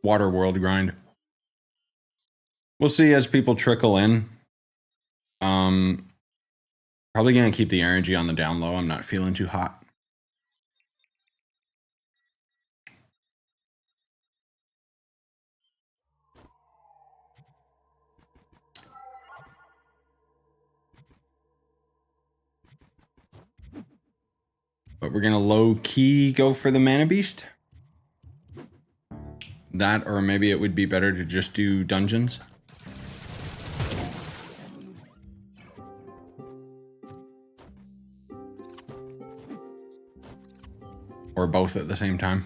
water world grind. We'll see as people trickle in. Probably gonna keep the energy on the down low. I'm not feeling too hot. But we're gonna low key go for the mana beast. That, or maybe it would be better to just do dungeons. Or both at the same time.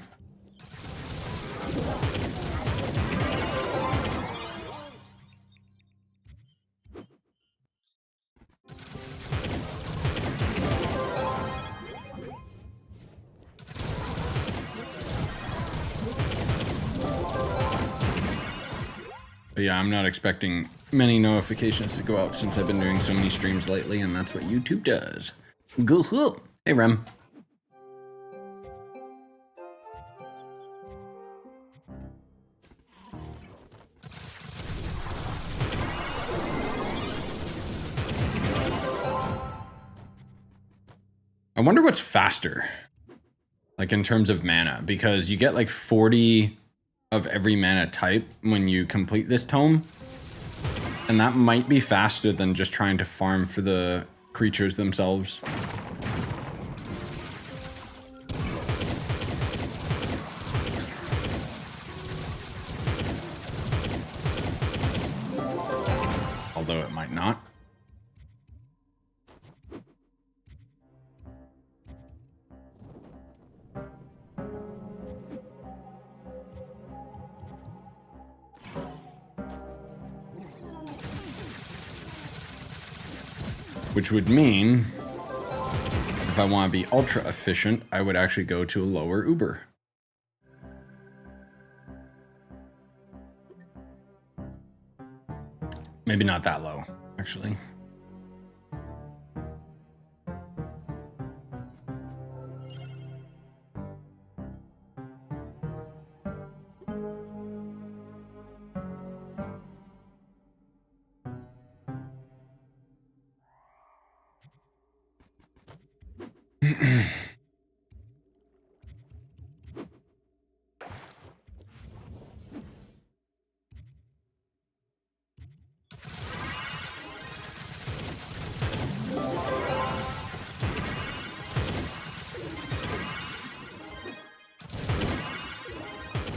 But yeah, I'm not expecting many notifications to go out since I've been doing so many streams lately, and that's what YouTube does. Go. Hey, Rem. I wonder what's faster, like in terms of mana, because you get like 40 of every mana type when you complete this tome, and that might be faster than just trying to farm for the creatures themselves. Although it might not. Which would mean, if I want to be ultra efficient, I would actually go to a lower Uber. Maybe not that low, actually.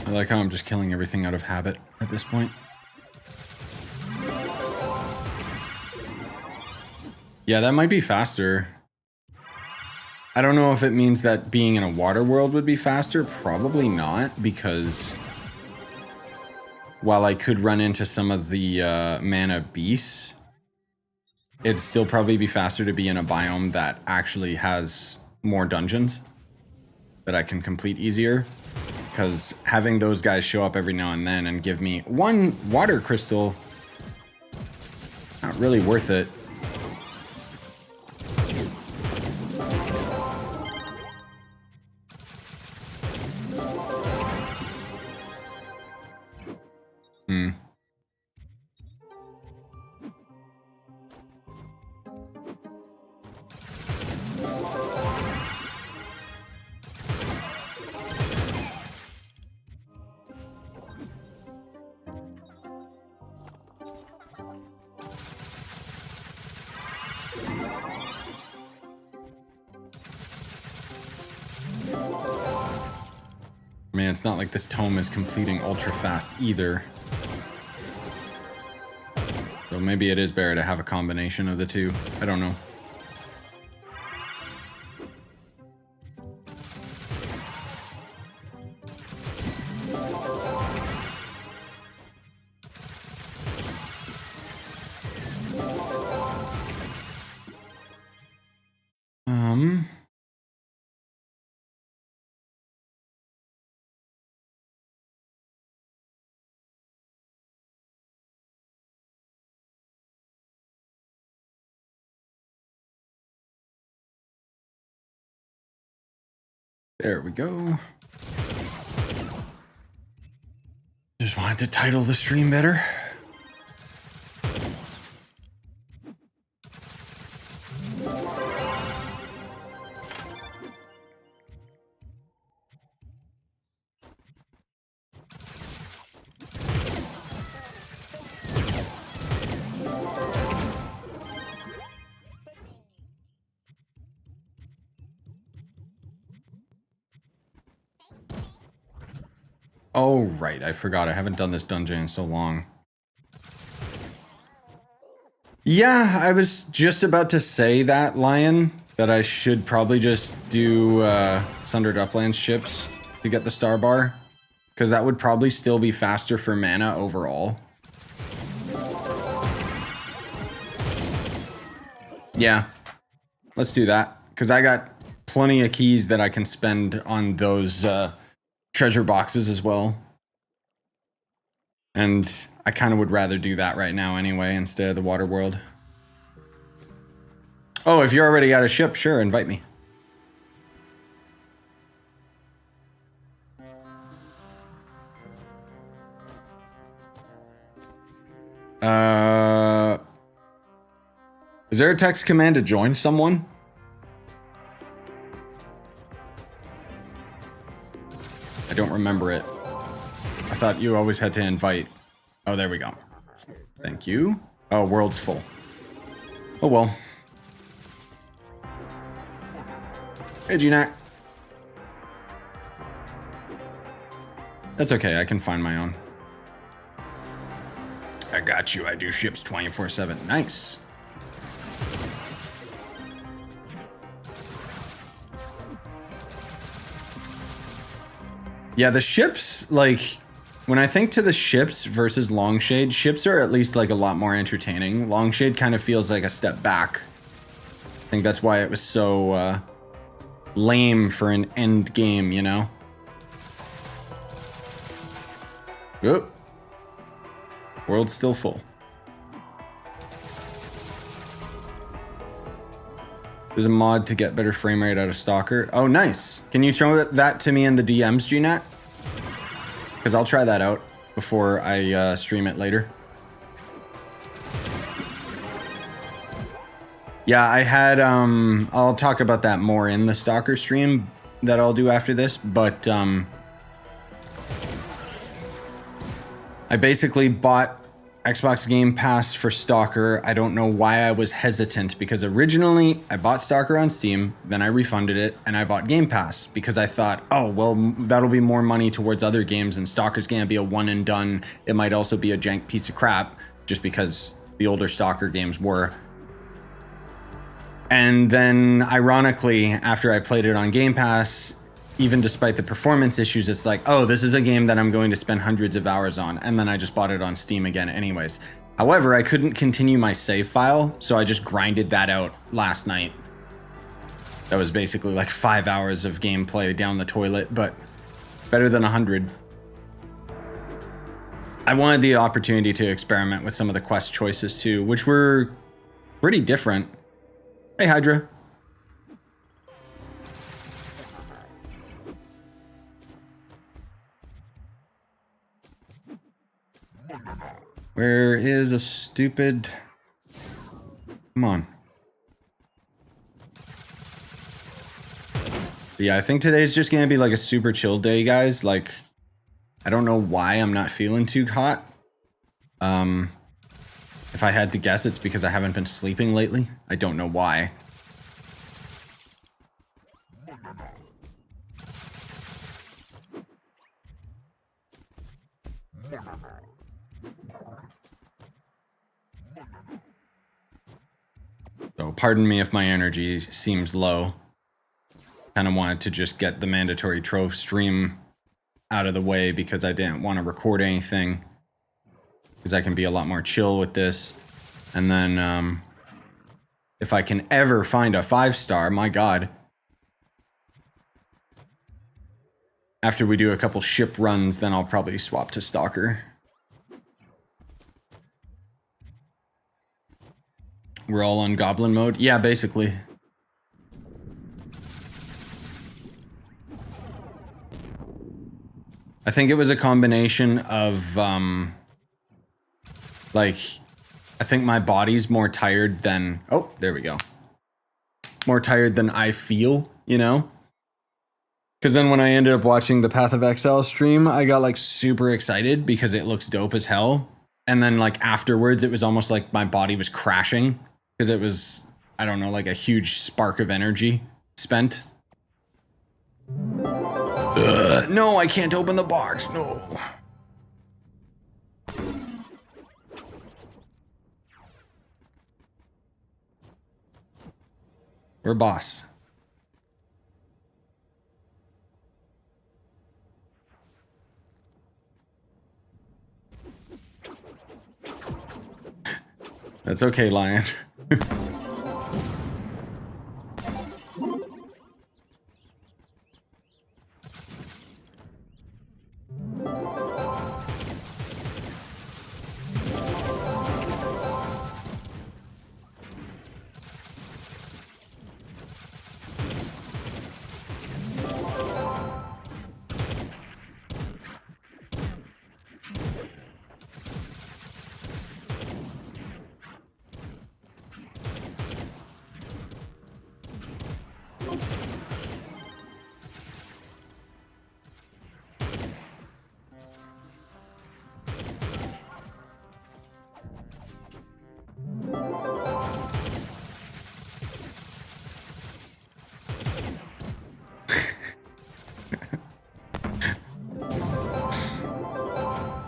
I like how I'm just killing everything out of habit at this point. Yeah, that might be faster. I don't know if it means that being in a water world would be faster. Probably not, because while I could run into some of the mana beasts, it'd still probably be faster to be in a biome that actually has more dungeons that I can complete easier. Because having those guys show up every now and then and give me one water crystal, not really worth it. I mean, it's not like this tome is completing ultra fast either. So maybe it is better to have a combination of the two. I don't know. There we go. Just wanted to title the stream better. Oh, right. I forgot. I haven't done this dungeon in so long. Yeah, I was just about to say that, Lion, that I should probably just do Sundered Uplands ships to get the star bar. Because that would probably still be faster for mana overall. Yeah, let's do that. Because I got plenty of keys that I can spend on those treasure boxes as well. And I kind of would rather do that right now anyway, instead of the water world. Oh, if you're already got a ship, sure, invite me. Is there a text command to join someone? I don't remember it. I thought you always had to invite. Oh, there we go. Thank you. Oh, world's full. Oh, well. Hey, GNAC. That's okay. I can find my own. I got you. I do ships 24/7. Nice. Yeah, the ships, like, when I think to the ships versus Longshade, ships are at least, like, a lot more entertaining. Longshade kind of feels like a step back. I think that's why it was so, lame for an end game, you know? Oh. World's still full. There's a mod to get better frame rate out of Stalker. Oh, nice. Can you throw that to me in the DMs, GNAT? Because I'll try that out before I stream it later. Yeah, I had, I'll talk about that more in the Stalker stream that I'll do after this, but I basically bought Xbox Game Pass for Stalker. I don't know why I was hesitant, because originally I bought Stalker on Steam, then I refunded it, and I bought Game Pass because I thought, oh, well, that'll be more money towards other games, and Stalker's gonna be a one and done. It might also be a jank piece of crap, just because the older Stalker games were. And then, ironically, after I played it on Game Pass, even despite the performance issues, it's like, oh, this is a game that I'm going to spend hundreds of hours on. And then I just bought it on Steam again anyways. However, I couldn't continue my save file, so I just grinded that out last night. That was basically like 5 hours of gameplay down the toilet, but better than 100. I wanted the opportunity to experiment with some of the quest choices too, which were pretty different. Hey, Hydra. Where is a stupid... Come on. Yeah, I think today's just gonna be like a super chill day, guys. Like, I don't know why I'm not feeling too hot. If I had to guess, it's because I haven't been sleeping lately. I don't know why. So pardon me if my energy seems low. Kind of wanted to just get the mandatory Trove stream out of the way because I didn't want to record anything. Because I can be a lot more chill with this. And then, if I can ever find a 5-star, my god. After we do a couple ship runs, then I'll probably swap to Stalker. We're all on Goblin mode? Yeah, basically. I think it was a combination of, like, I think my body's more tired than, oh, there we go. More tired than I feel, you know? Because then when I ended up watching the Path of Exile stream, I got like super excited because it looks dope as hell. And then like afterwards, it was almost like my body was crashing because it was, I don't know, like a huge spark of energy spent. No, I can't open the box. No. We're boss. That's okay, Lion.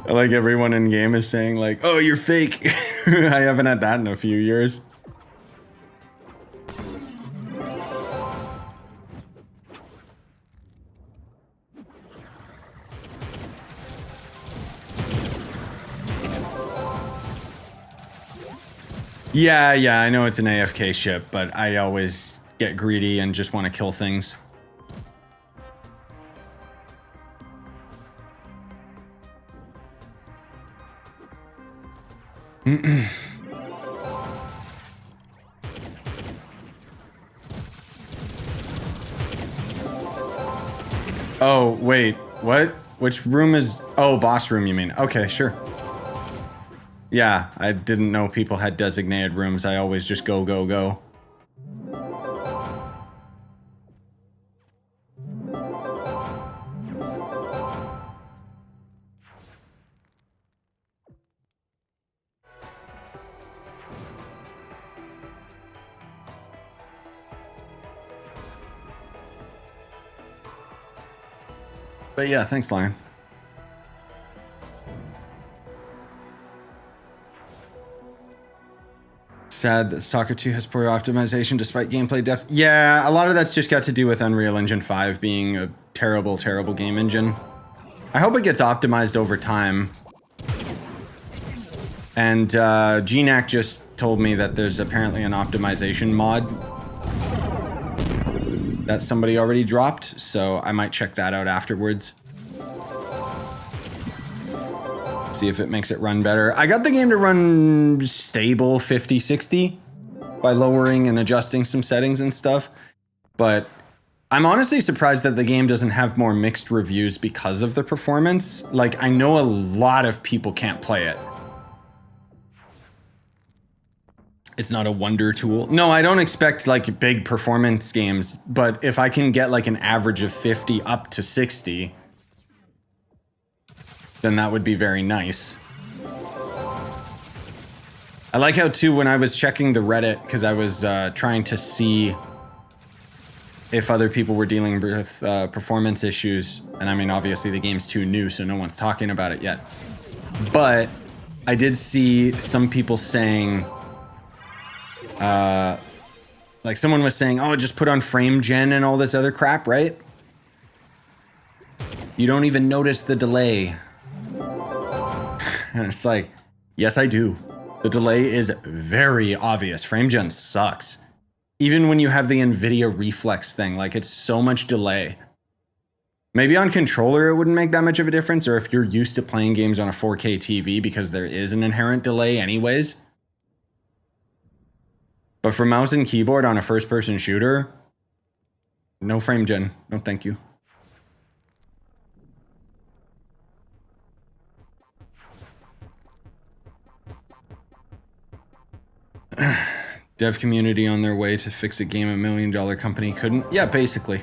Like everyone in game is saying like, oh, you're fake. I haven't had that in a few years. Yeah, I know it's an AFK ship, but I always get greedy and just want to kill things. Oh, wait, what? Which room is... Oh, boss room, you mean? Okay, sure. Yeah, I didn't know people had designated rooms. I always just go, go, go. But yeah, thanks, Lion. Sad that Stalker 2 has poor optimization despite gameplay depth. Yeah, a lot of that's just got to do with Unreal Engine 5 being a terrible, terrible game engine. I hope it gets optimized over time. And GNAC just told me that there's apparently an optimization mod that somebody already dropped, so I might check that out afterwards. See if it makes it run better. I got the game to run stable 50-60 by lowering and adjusting some settings and stuff, but I'm honestly surprised that the game doesn't have more mixed reviews because of the performance. Like, I know a lot of people can't play it. It's not a wonder tool. No, I don't expect like big performance games, but if I can get like an average of 50 up to 60, then that would be very nice. I like how too, when I was checking the Reddit, because I was trying to see if other people were dealing with performance issues, and I mean, obviously the game's too new, so no one's talking about it yet. But I did see some people saying, like someone was saying, oh, just put on frame gen and all this other crap, right? You don't even notice the delay. And it's like, yes, I do. The delay is very obvious. Frame gen sucks. Even when you have the NVIDIA reflex thing, like it's so much delay. Maybe on controller it wouldn't make that much of a difference, or if you're used to playing games on a 4K TV because there is an inherent delay anyways. But for mouse and keyboard on a first-person shooter, no frame gen. No, thank you. Dev community on their way to fix a game $1 million company couldn't. Yeah, basically.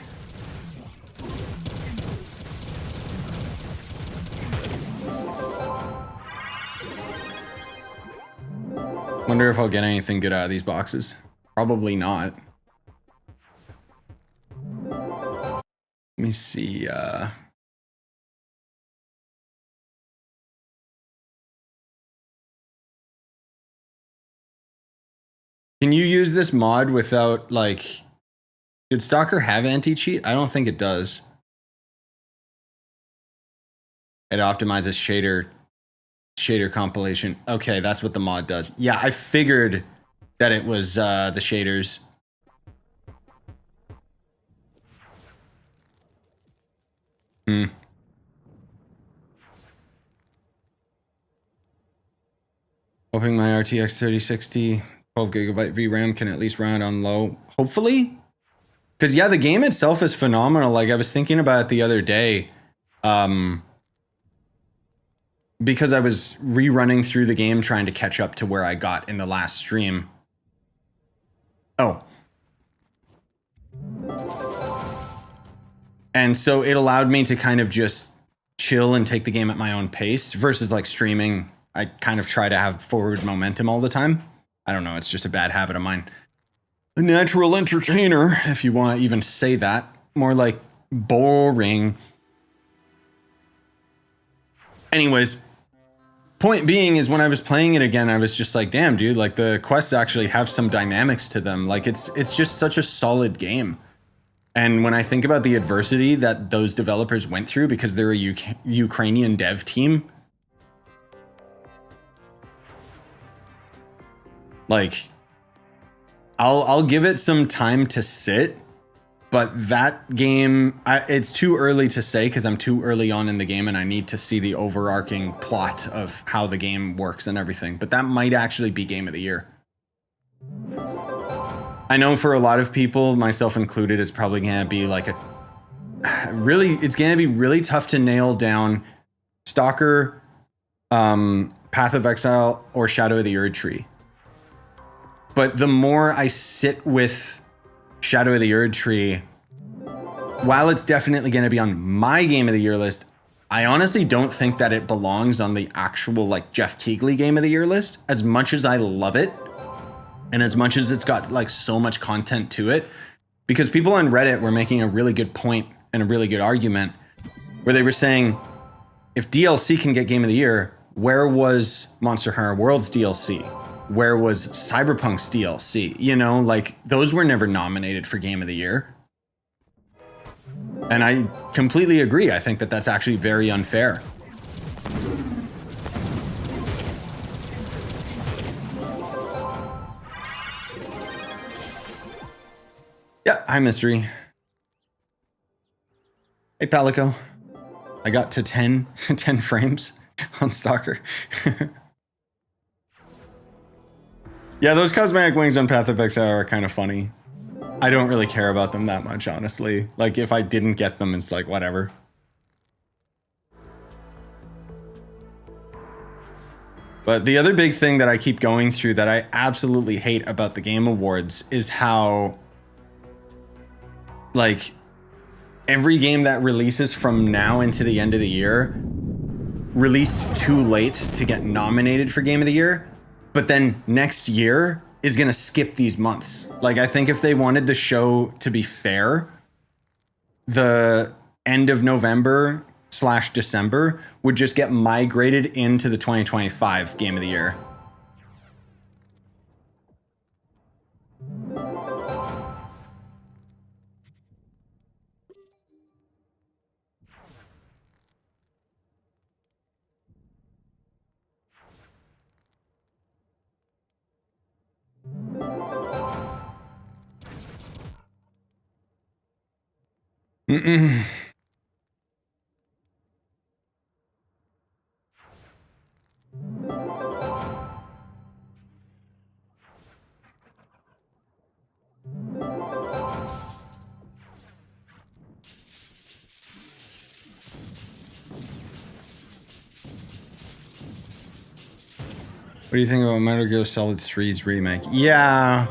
Wonder if I'll get anything good out of these boxes. Probably not. Let me see. Can you use this mod without, like... Did Stalker have anti-cheat? I don't think it does. It optimizes shader compilation. Okay, that's what the mod does. Yeah, I figured that it was the shaders. Hoping my RTX 3060 12GB VRAM can at least run on low. Hopefully. Because, yeah, the game itself is phenomenal. Like, I was thinking about it the other day. Because I was rerunning through the game trying to catch up to where I got in the last stream. Oh. And so it allowed me to kind of just chill and take the game at my own pace versus like streaming. I kind of try to have forward momentum all the time. I don't know, it's just a bad habit of mine. A natural entertainer, if you want to even say that. More like boring. Anyways, point being is when I was playing it again, I was just like, damn, dude, like the quests actually have some dynamics to them. Like it's just such a solid game. And when I think about the adversity that those developers went through because they're a Ukrainian dev team, like I'll give it some time to sit, but that game, it's too early to say because I'm too early on in the game and I need to see the overarching plot of how the game works and everything. But that might actually be game of the year. I know for a lot of people, myself included, it's probably gonna be like it's gonna be really tough to nail down Stalker, Path of Exile, or Shadow of the Erd Tree. But the more I sit with Shadow of the Erd Tree, while it's definitely going to be on my Game of the Year list, I honestly don't think that it belongs on the actual like Jeff Keighley Game of the Year list. As much as I love it, and as much as it's got like so much content to it, because people on Reddit were making a really good point and a really good argument where they were saying, if DLC can get Game of the Year, where was Monster Hunter World's DLC? Where was Cyberpunk's DLC? You know, like those were never nominated for Game of the Year. And I completely agree. I think that that's actually very unfair. Yeah, hi Mystery. Hey Palico. I got to 10 frames on Stalker. Yeah, those cosmetic wings on Path of Exile are kind of funny. I don't really care about them that much, honestly. Like, if I didn't get them, it's like, whatever. But the other big thing that I keep going through that I absolutely hate about the Game Awards is how, like, every game that releases from now into the end of the year released too late to get nominated for Game of the Year. But then next year is going to skip these months. Like, I think if they wanted the show to be fair, the end of November/December would just get migrated into the 2025 Game of the Year. Mm-mm. What do you think about Metal Gear Solid 3's remake? Yeah,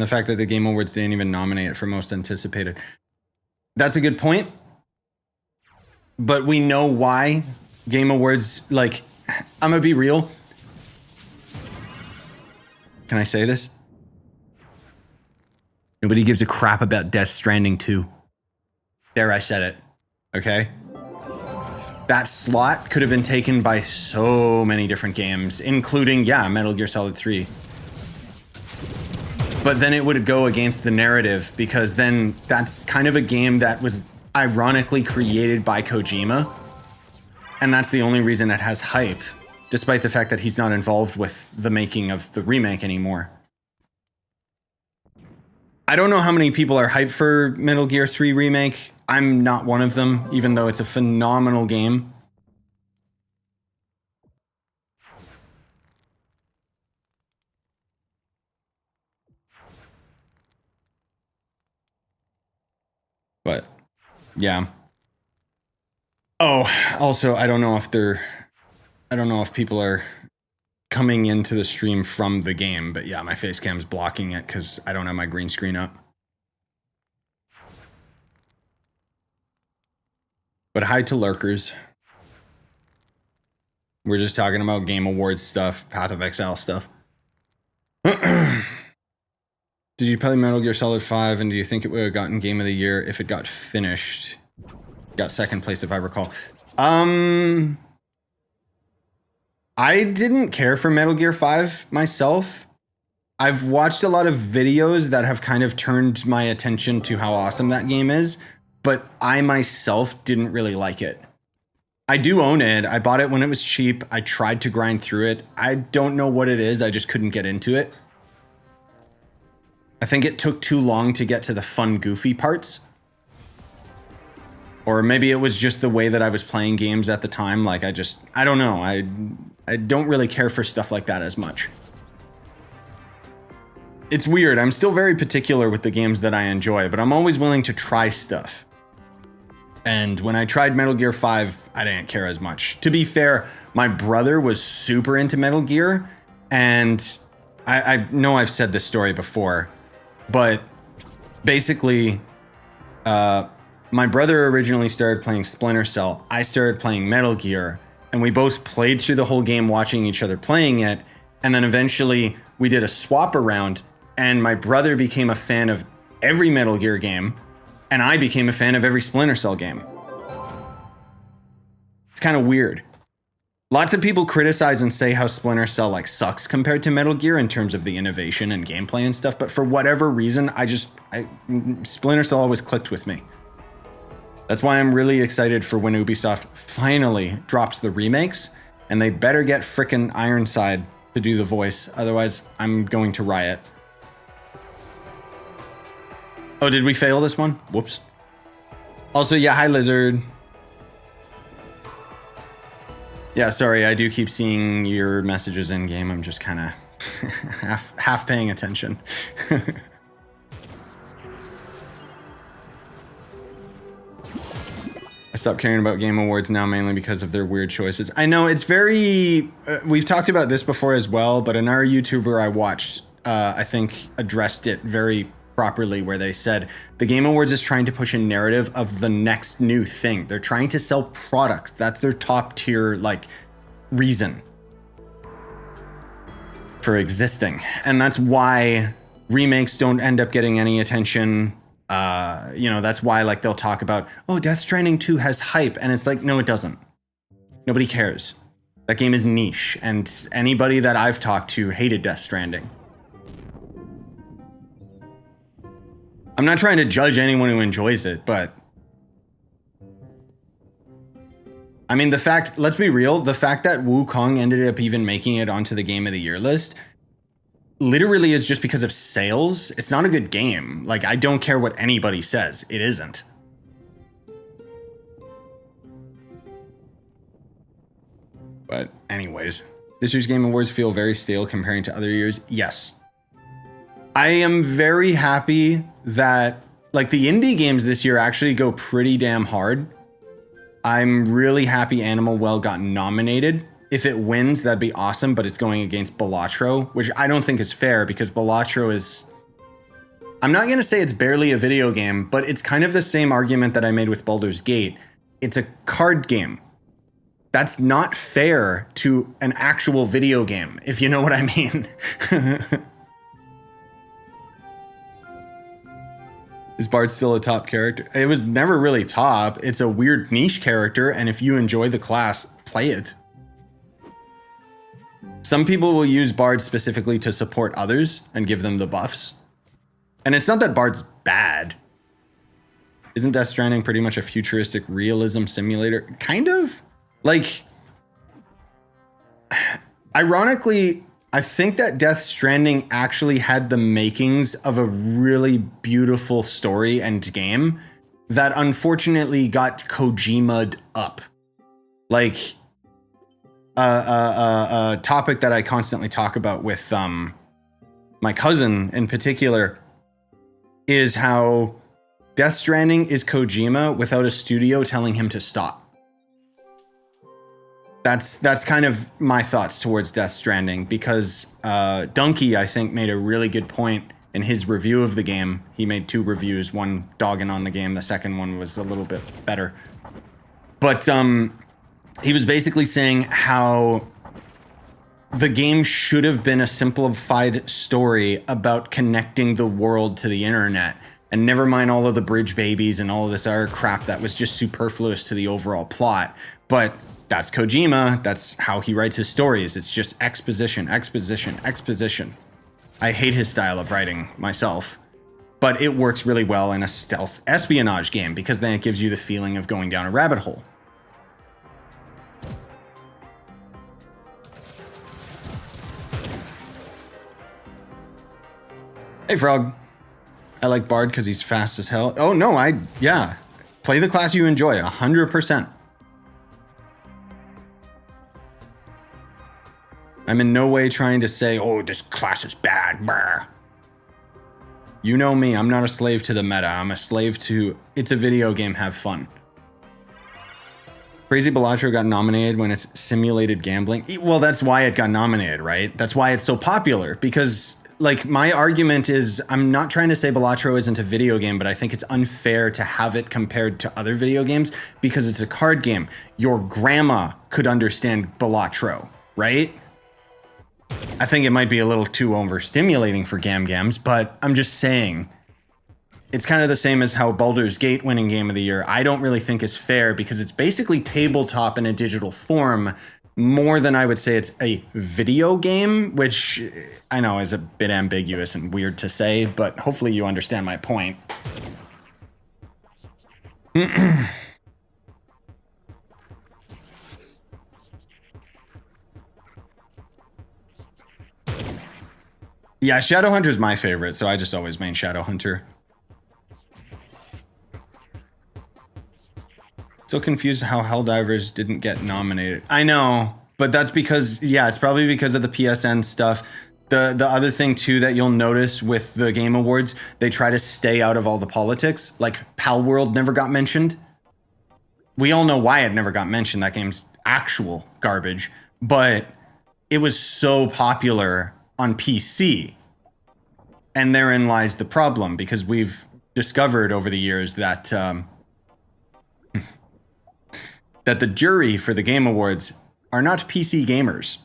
And the fact that the Game Awards didn't even nominate it for most anticipated. That's a good point. But we know why Game Awards, like, I'm gonna be real. Can I say this? Nobody gives a crap about Death Stranding 2. There, I said it. Okay? That slot could have been taken by so many different games, including, yeah, Metal Gear Solid 3. But then it would go against the narrative, because then that's kind of a game that was ironically created by Kojima. And that's the only reason it has hype, despite the fact that he's not involved with the making of the remake anymore. I don't know how many people are hyped for Metal Gear 3 Remake. I'm not one of them, even though it's a phenomenal game. But, yeah. Oh, also, I don't know if people are coming into the stream from the game, but yeah, my face cam's blocking it because I don't have my green screen up. But hi to lurkers. We're just talking about Game Awards stuff, Path of Exile stuff. Did you play Metal Gear Solid 5, and do you think it would have gotten Game of the Year if it got finished? Got second place, if I recall. I didn't care for Metal Gear 5 myself. I've watched a lot of videos that have kind of turned my attention to how awesome that game is, but I myself didn't really like it. I do own it. I bought it when it was cheap. I tried to grind through it. I don't know what it is. I just couldn't get into it. I think it took too long to get to the fun, goofy parts. Or maybe it was just the way that I was playing games at the time. Like, I don't know. I don't really care for stuff like that as much. It's weird. I'm still very particular with the games that I enjoy, but I'm always willing to try stuff. And when I tried Metal Gear 5, I didn't care as much. To be fair, my brother was super into Metal Gear, and I know I've said this story before, but basically, my brother originally started playing Splinter Cell. I started playing Metal Gear, and we both played through the whole game watching each other playing it, and then eventually we did a swap around, and my brother became a fan of every Metal Gear game, and I became a fan of every Splinter Cell game. It's kind of weird. Lots of people criticize and say how Splinter Cell like sucks compared to Metal Gear in terms of the innovation and gameplay and stuff, but for whatever reason, Splinter Cell always clicked with me. That's why I'm really excited for when Ubisoft finally drops the remakes, and they better get frickin' Ironside to do the voice, otherwise I'm going to riot. Oh, did we fail this one? Whoops. Also, yeah, hi Lizard. Yeah, sorry, I do keep seeing your messages in game. I'm just kind of half paying attention. I stopped caring about Game Awards now mainly because of their weird choices. I know it's very... we've talked about this before as well, but another YouTuber I watched, I think, addressed it very properly, where they said the Game Awards is trying to push a narrative of the next new thing. They're trying to sell product. That's their top tier, like, reason for existing. And that's why remakes don't end up getting any attention. That's why, like, they'll talk about, oh, Death Stranding 2 has hype. And it's like, no, it doesn't. Nobody cares. That game is niche. And anybody that I've talked to hated Death Stranding. I'm not trying to judge anyone who enjoys it, but I mean, let's be real, the fact that Wukong ended up even making it onto the Game of the Year list literally is just because of sales. It's not a good game. Like, I don't care what anybody says. It isn't. But anyways, this year's Game Awards feel very stale comparing to other years. Yes. I am very happy that, like, the indie games this year actually go pretty damn hard. I'm really happy Animal Well got nominated. If it wins, that'd be awesome, but it's going against Balatro, which I don't think is fair because Balatro is I'm not going to say it's barely a video game, but it's kind of the same argument that I made with Baldur's Gate. It's a card game. That's not fair to an actual video game, if you know what I mean. Is Bard still a top character? It was never really top. It's a weird niche character, and if you enjoy the class, play it. Some people will use Bard specifically to support others and give them the buffs. And it's not that Bard's bad. Isn't Death Stranding pretty much a futuristic realism simulator? Kind of. Like, ironically, I think that Death Stranding actually had the makings of a really beautiful story and game that unfortunately got Kojima'd up. Like, a topic that I constantly talk about with my cousin in particular is how Death Stranding is Kojima without a studio telling him to stop. That's kind of my thoughts towards Death Stranding, because Donkey, I think, made a really good point in his review of the game. He made 2 reviews, one dogging on the game, the second one was a little bit better. But he was basically saying how the game should have been a simplified story about connecting the world to the internet, and never mind all of the bridge babies and all of this other crap that was just superfluous to the overall plot. But that's Kojima. That's how he writes his stories. It's just exposition, exposition, exposition. I hate his style of writing myself, but it works really well in a stealth espionage game because then it gives you the feeling of going down a rabbit hole. Hey, Frog. I like Bard because he's fast as hell. Oh, no, yeah. Play the class you enjoy, 100%. I'm in no way trying to say, oh, this class is bad. Brr. You know me, I'm not a slave to the meta. I'm a slave to, it's a video game, have fun. Crazy Balatro got nominated when it's simulated gambling. Well, that's why it got nominated, right? That's why it's so popular, because like my argument is, I'm not trying to say Balatro isn't a video game, but I think it's unfair to have it compared to other video games because it's a card game. Your grandma could understand Balatro, right? I think it might be a little too overstimulating for Gams, but I'm just saying it's kind of the same as how Baldur's Gate winning Game of the Year I don't really think is fair because it's basically tabletop in a digital form more than I would say it's a video game, which I know is a bit ambiguous and weird to say, but hopefully you understand my point. Yeah, Shadowhunter's my favorite, so I just always main Shadowhunter. So confused how Helldivers didn't get nominated. I know, but that's because, yeah, it's probably because of the PSN stuff. The other thing, too, that you'll notice with the Game Awards, they try to stay out of all the politics. Like, Palworld never got mentioned. We all know why it never got mentioned. That game's actual garbage. But it was so popular on PC. And therein lies the problem, because we've discovered over the years that that the jury for the Game Awards are not PC gamers.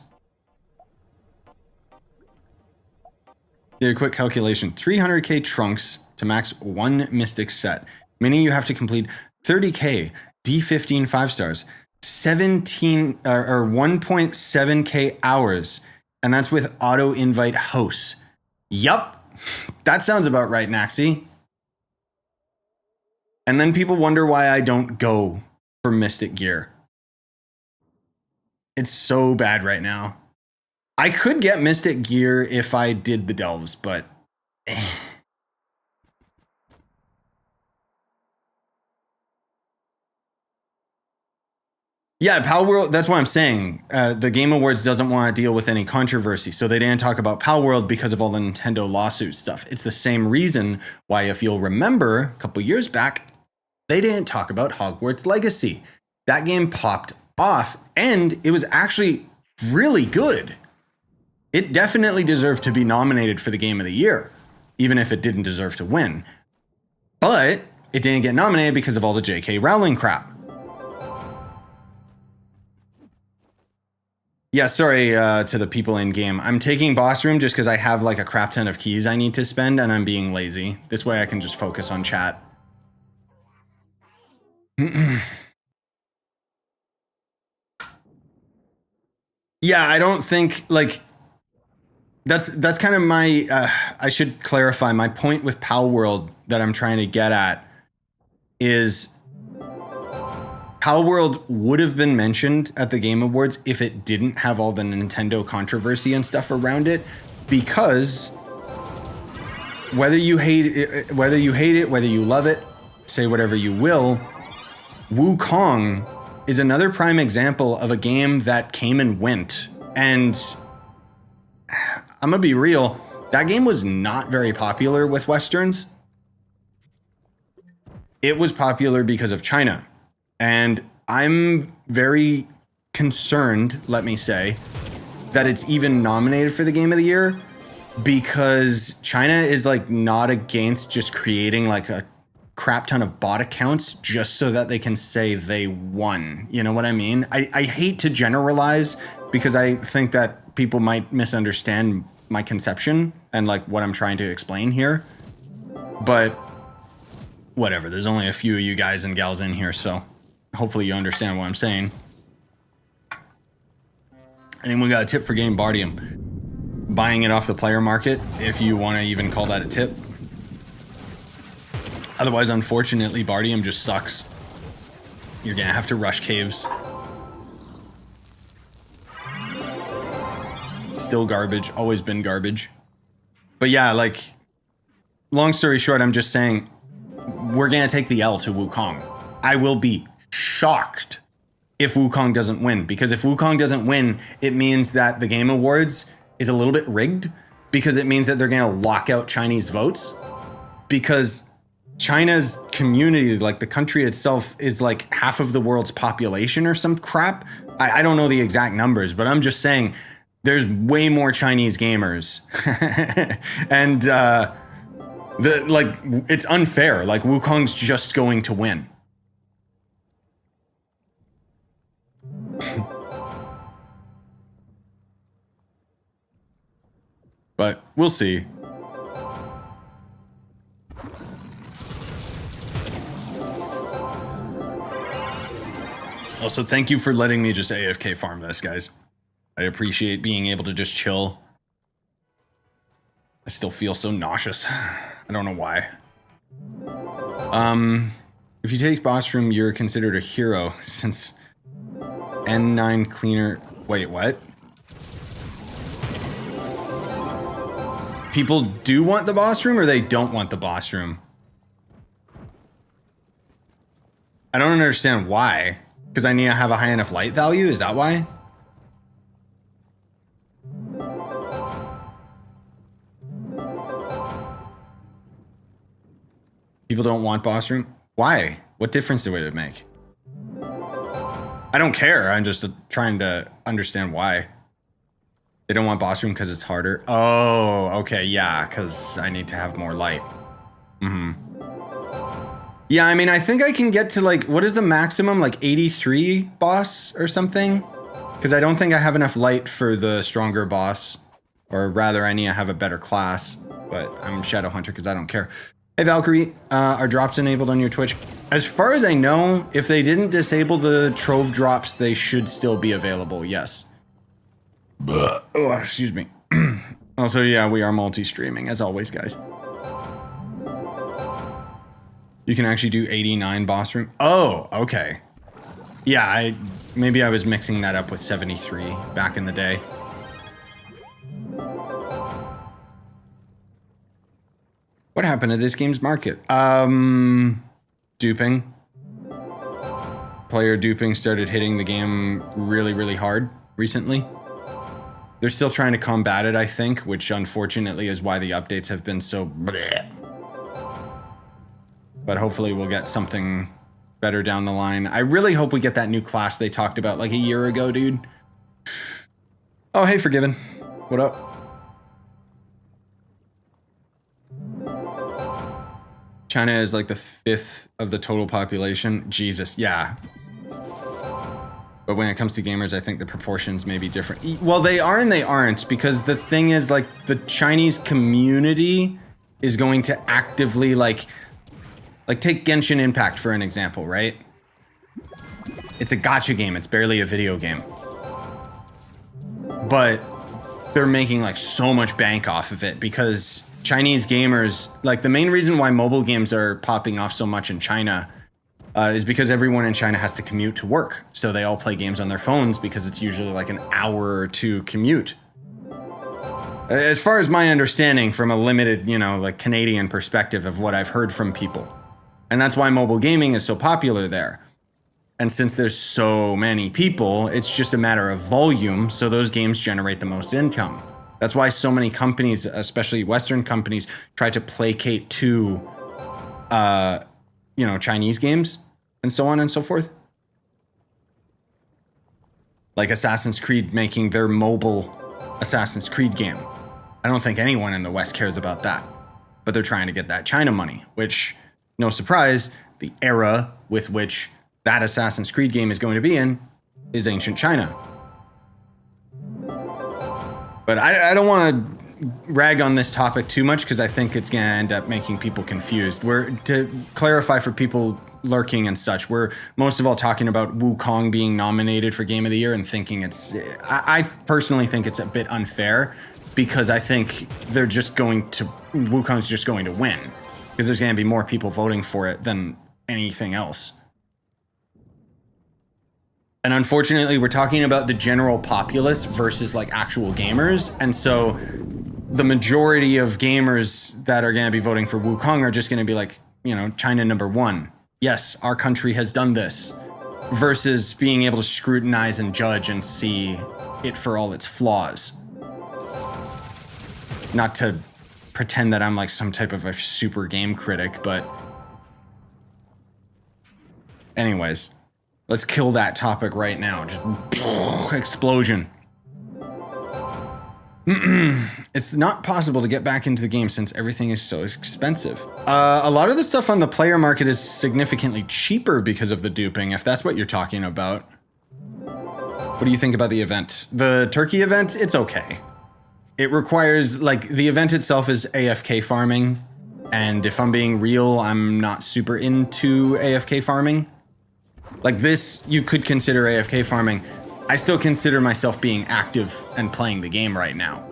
Did a quick calculation. 300k trunks to max 1 Mystic set, meaning you have to complete 30k D15 5 stars, 17 or 1.7k hours, and that's with auto invite hosts. Yup. That sounds about right, Naxi. And then people wonder why I don't go for Mystic gear. It's so bad right now. I could get Mystic gear if I did the delves, but yeah, Palworld, that's what I'm saying. The Game Awards doesn't want to deal with any controversy, so they didn't talk about Palworld because of all the Nintendo lawsuit stuff. It's the same reason why, if you'll remember, a couple years back, they didn't talk about Hogwarts Legacy. That game popped off, and it was actually really good. It definitely deserved to be nominated for the Game of the Year. even if it didn't deserve to win. But it didn't get nominated because of all the J.K. Rowling crap. Yeah, sorry to the people in game. I'm taking boss room just because I have like a crap ton of keys I need to spend and I'm being lazy. This way I can just focus on chat. Yeah, I don't think like that's kind of my I should clarify my point with Pal World that I'm trying to get at is Pal World would have been mentioned at the Game Awards if it didn't have all the Nintendo controversy and stuff around it, because whether you hate it, whether you love it, say whatever you will, Wukong is another prime example of a game that came and went. And I'm gonna be real, that game was not very popular with Westerns. It was popular because of China. And I'm very concerned, let me say, that it's even nominated for the Game of the Year, because China is like not against just creating like a crap ton of bot accounts just so that they can say they won. You know what I mean? I hate to generalize because I think that people might misunderstand my conception and like what I'm trying to explain here. But whatever, there's only a few of you guys and gals in here, so hopefully you understand what I'm saying. Anyone got a tip for game Bardium? Buying it off the player market, if you want to even call that a tip. Otherwise, unfortunately, Bardium just sucks. You're gonna have to rush caves. Still garbage, always been garbage. But yeah, like, long story short, I'm just saying, we're gonna take the L to Wukong. I will be shocked if Wukong doesn't win, because if Wukong doesn't win, it means that the Game Awards is a little bit rigged, because it means that they're gonna lock out Chinese votes, because China's community, like the country itself, is like half of the world's population or some crap. I don't know the exact numbers, but I'm just saying there's way more Chinese gamers. And it's unfair. Like, Wukong's just going to win. But we'll see. Also, thank you for letting me just AFK farm this, guys. I appreciate being able to just chill. I still feel so nauseous. I don't know why. If you take boss room, you're considered a hero since N9 cleaner. Wait, what? People do want the boss room, or they don't want the boss room? I don't understand why. Because I need to have a high enough light value? Is that why? People don't want boss room? Why? What difference do it make? I don't care. I'm just trying to understand why. They don't want boss room because it's harder. Oh, okay, yeah, because I need to have more light. Yeah, I mean, I think I can get to like, what is the maximum? Like 83 boss or something? Because I don't think I have enough light for the stronger boss. Or rather, I need to have a better class. But I'm Shadow Hunter because I don't care. Hey, Valkyrie, are drops enabled on your Twitch? As far as I know, if they didn't disable the Trove drops, they should still be available, yes. Oh, excuse me. Also, yeah, we are multi-streaming, as always, guys. You can actually do 89 boss room. Oh, okay. Yeah, maybe I was mixing that up with 73 back in the day. What happened to this game's market? Duping. Player duping started hitting the game really, really hard recently. They're still trying to combat it, I think, which unfortunately is why the updates have been so bleh. But hopefully we'll get something better down the line. I really hope we get that new class they talked about like a year ago, dude. Oh, hey, Forgiven. What up? China is like the 5th of the total population. Jesus, yeah. But when it comes to gamers, I think the proportions may be different. Well, they are and they aren't, because the thing is, like, the Chinese community is going to actively, like take Genshin Impact for an example, right? It's a gacha game. It's barely a video game. But they're making, like, so much bank off of it because Chinese gamers, like, the main reason why mobile games are popping off so much in China is because everyone in China has to commute to work. So they all play games on their phones because it's usually like an hour or two commute. As far as my understanding from a limited, you know, like Canadian perspective of what I've heard from people. And that's why mobile gaming is so popular there. And since there's so many people, it's just a matter of volume. So those games generate the most income. That's why so many companies, especially Western companies, try to placate to, you know, Chinese games. And so on and so forth. Like Assassin's Creed making their mobile Assassin's Creed game. I don't think anyone in the West cares about that. But they're trying to get that China money, which, no surprise, the era with which that Assassin's Creed game is going to be in is ancient China. But I don't want to rag on this topic too much because I think it's going to end up making people confused. To clarify for people lurking and such, we're most of all talking about Wukong being nominated for Game of the Year and thinking I personally think it's a bit unfair because I think Wukong's just going to win because there's going to be more people voting for it than anything else. And unfortunately, we're talking about the general populace versus like actual gamers. And so the majority of gamers that are going to be voting for Wukong are just going to be like, you know, China #1. Yes, our country has done this, versus being able to scrutinize and judge and see it for all its flaws. Not to pretend that I'm like some type of a super game critic, but anyways, let's kill that topic right now. Just explosion. It's not possible to get back into the game since everything is so expensive. A lot of the stuff on the player market is significantly cheaper because of the duping, if that's what you're talking about. What do you think about the event? The turkey event, it's okay. It requires, like, the event itself is AFK farming, and if I'm being real, I'm not super into AFK farming. Like this, you could consider AFK farming. I still consider myself being active and playing the game right now.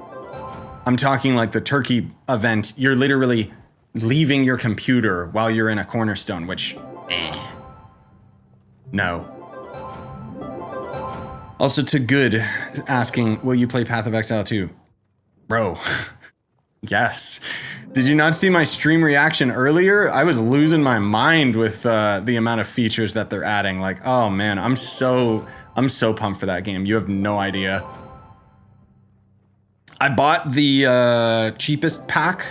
I'm talking like the turkey event, you're literally leaving your computer while you're in a cornerstone, which, no. Also to Good asking, will you play Path of Exile 2? Bro, yes. Did you not see my stream reaction earlier? I was losing my mind with the amount of features that they're adding. Like, oh man, I'm so pumped for that game. You have no idea. I bought the cheapest pack,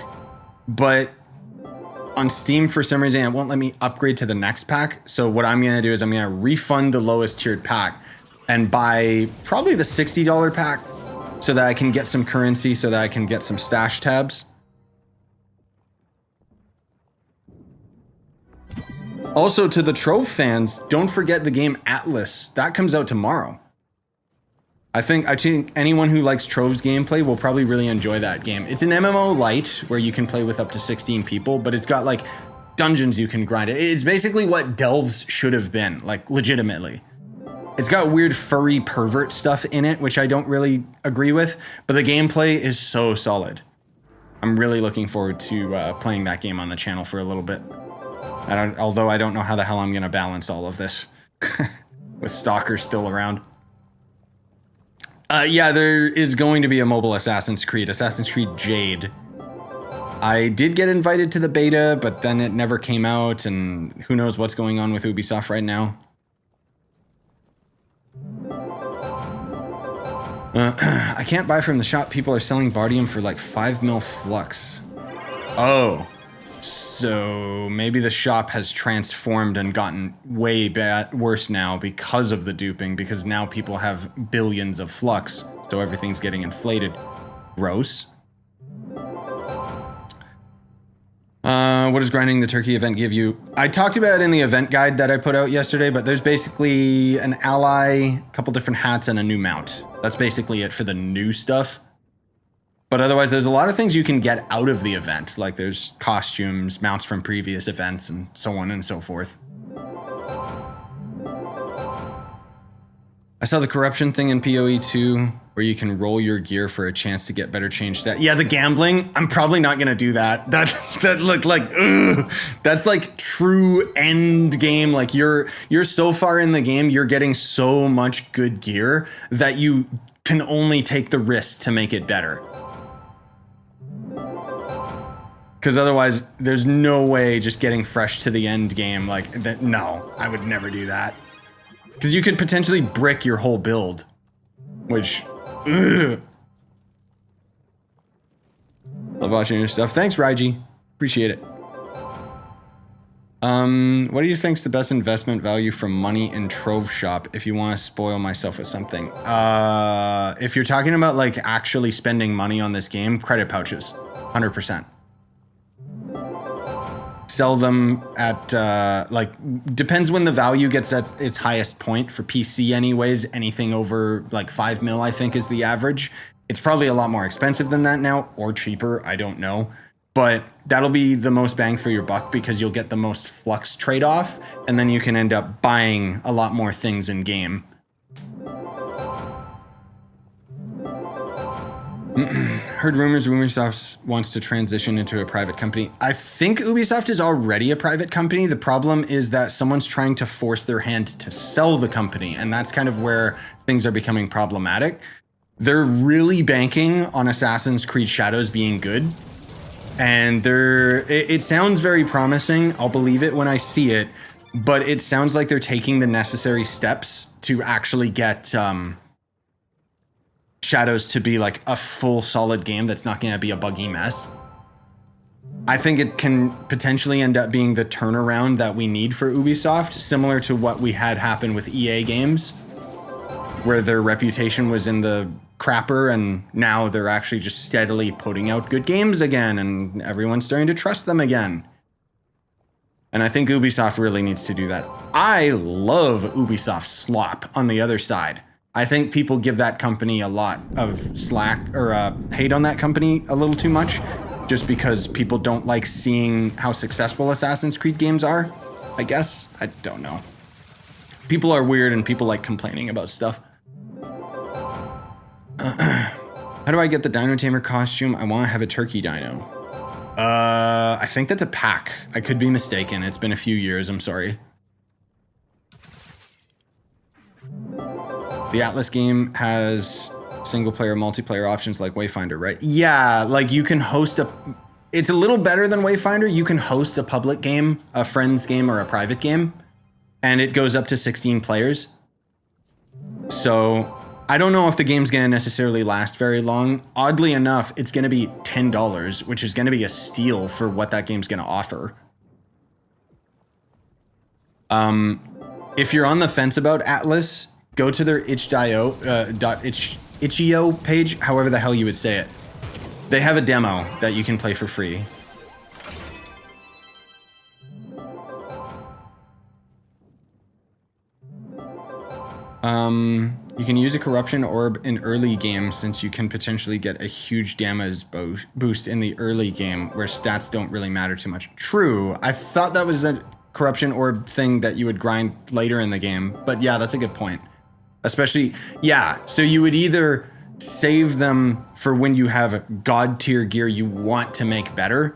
but on Steam, for some reason, it won't let me upgrade to the next pack. So what I'm going to do is I'm going to refund the lowest tiered pack and buy probably the $60 pack so that I can get some currency, so that I can get some stash tabs. Also, to the Trove fans, don't forget the game Atlas. That comes out tomorrow. I think anyone who likes Trove's gameplay will probably really enjoy that game. It's an MMO light where you can play with up to 16 people, but it's got like dungeons you can grind. It's basically what Delves should have been, like legitimately. It's got weird furry pervert stuff in it, which I don't really agree with, but the gameplay is so solid. I'm really looking forward to playing that game on the channel for a little bit. Although I don't know how the hell I'm going to balance all of this with Stalker still around. Yeah, there is going to be a mobile Assassin's Creed Jade. I did get invited to the beta, but then it never came out, and who knows what's going on with Ubisoft right now. I can't buy from the shop. People are selling Bardium for like 5 mil flux. Oh. So maybe the shop has transformed and gotten way worse now because of the duping, because now people have billions of flux, so everything's getting inflated. Gross. What does grinding the turkey event give you? I talked about it in the event guide that I put out yesterday, but there's basically an ally, a couple different hats, and a new mount. That's basically it for the new stuff. But otherwise, there's a lot of things you can get out of the event. Like there's costumes, mounts from previous events, and so on and so forth. I saw the corruption thing in PoE 2 where you can roll your gear for a chance to get better change stat. Yeah, the gambling, I'm probably not gonna do that. That looked like, ugh. That's like true end game. Like you're so far in the game, you're getting so much good gear that you can only take the risk to make it better. Because otherwise, there's no way just getting fresh to the end game like that. No, I would never do that. Because you could potentially brick your whole build, which, ugh. Love watching your stuff. Thanks, Raiji. Appreciate it. What do you think's the best investment value from money in Trove shop if you want to spoil myself with something? If you're talking about like actually spending money on this game, credit pouches, 100%. Sell them at like depends when the value gets at its highest point for PC anyways. Anything over like 5 mil I think is the average. It's probably a lot more expensive than that now, or cheaper, I don't know, but that'll be the most bang for your buck because you'll get the most flux trade-off, and then you can end up buying a lot more things in game. Heard rumors Ubisoft wants to transition into a private company. I think Ubisoft is already a private company. The problem is that someone's trying to force their hand to sell the company, and that's kind of where things are becoming problematic. They're really banking on Assassin's Creed Shadows being good, and it sounds very promising. I'll believe it when I see it, but it sounds like they're taking the necessary steps to actually get Shadows to be like a full solid game that's not going to be a buggy mess. I think it can potentially end up being the turnaround that we need for Ubisoft, similar to what we had happen with EA games, where their reputation was in the crapper and now they're actually just steadily putting out good games again and everyone's starting to trust them again. And I think Ubisoft really needs to do that. I love Ubisoft slop on the other side. I think people give that company a lot of slack or hate on that company a little too much just because people don't like seeing how successful Assassin's Creed games are, I guess. I don't know. People are weird and people like complaining about stuff. How do I get the Dino Tamer costume? I want to have a turkey dino. I think that's a pack. I could be mistaken. It's been a few years. I'm sorry. The Atlas game has single player, multiplayer options like Wayfinder, right? Yeah, like you can host it's a little better than Wayfinder. You can host a public game, a friend's game, or a private game, and it goes up to 16 players. So I don't know if the game's gonna necessarily last very long. Oddly enough, it's gonna be $10, which is gonna be a steal for what that game's gonna offer. If you're on the fence about Atlas, go to their itch.io page, however the hell you would say it. They have a demo that you can play for free. You can use a corruption orb in early game since you can potentially get a huge damage boost in the early game where stats don't really matter too much. True. I thought that was a corruption orb thing that you would grind later in the game, but yeah, that's a good point. Especially, yeah, so you would either save them for when you have god tier gear you want to make better,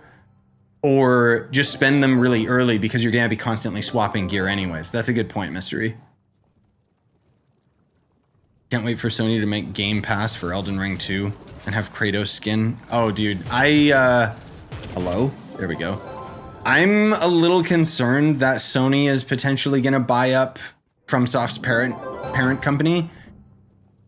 or just spend them really early because you're gonna be constantly swapping gear anyways. That's a good point, Mystery. Can't wait for Sony to make Game Pass for Elden Ring 2 and have Kratos skin. Oh, dude, hello? There we go. I'm a little concerned that Sony is potentially gonna buy up FromSoft's parent company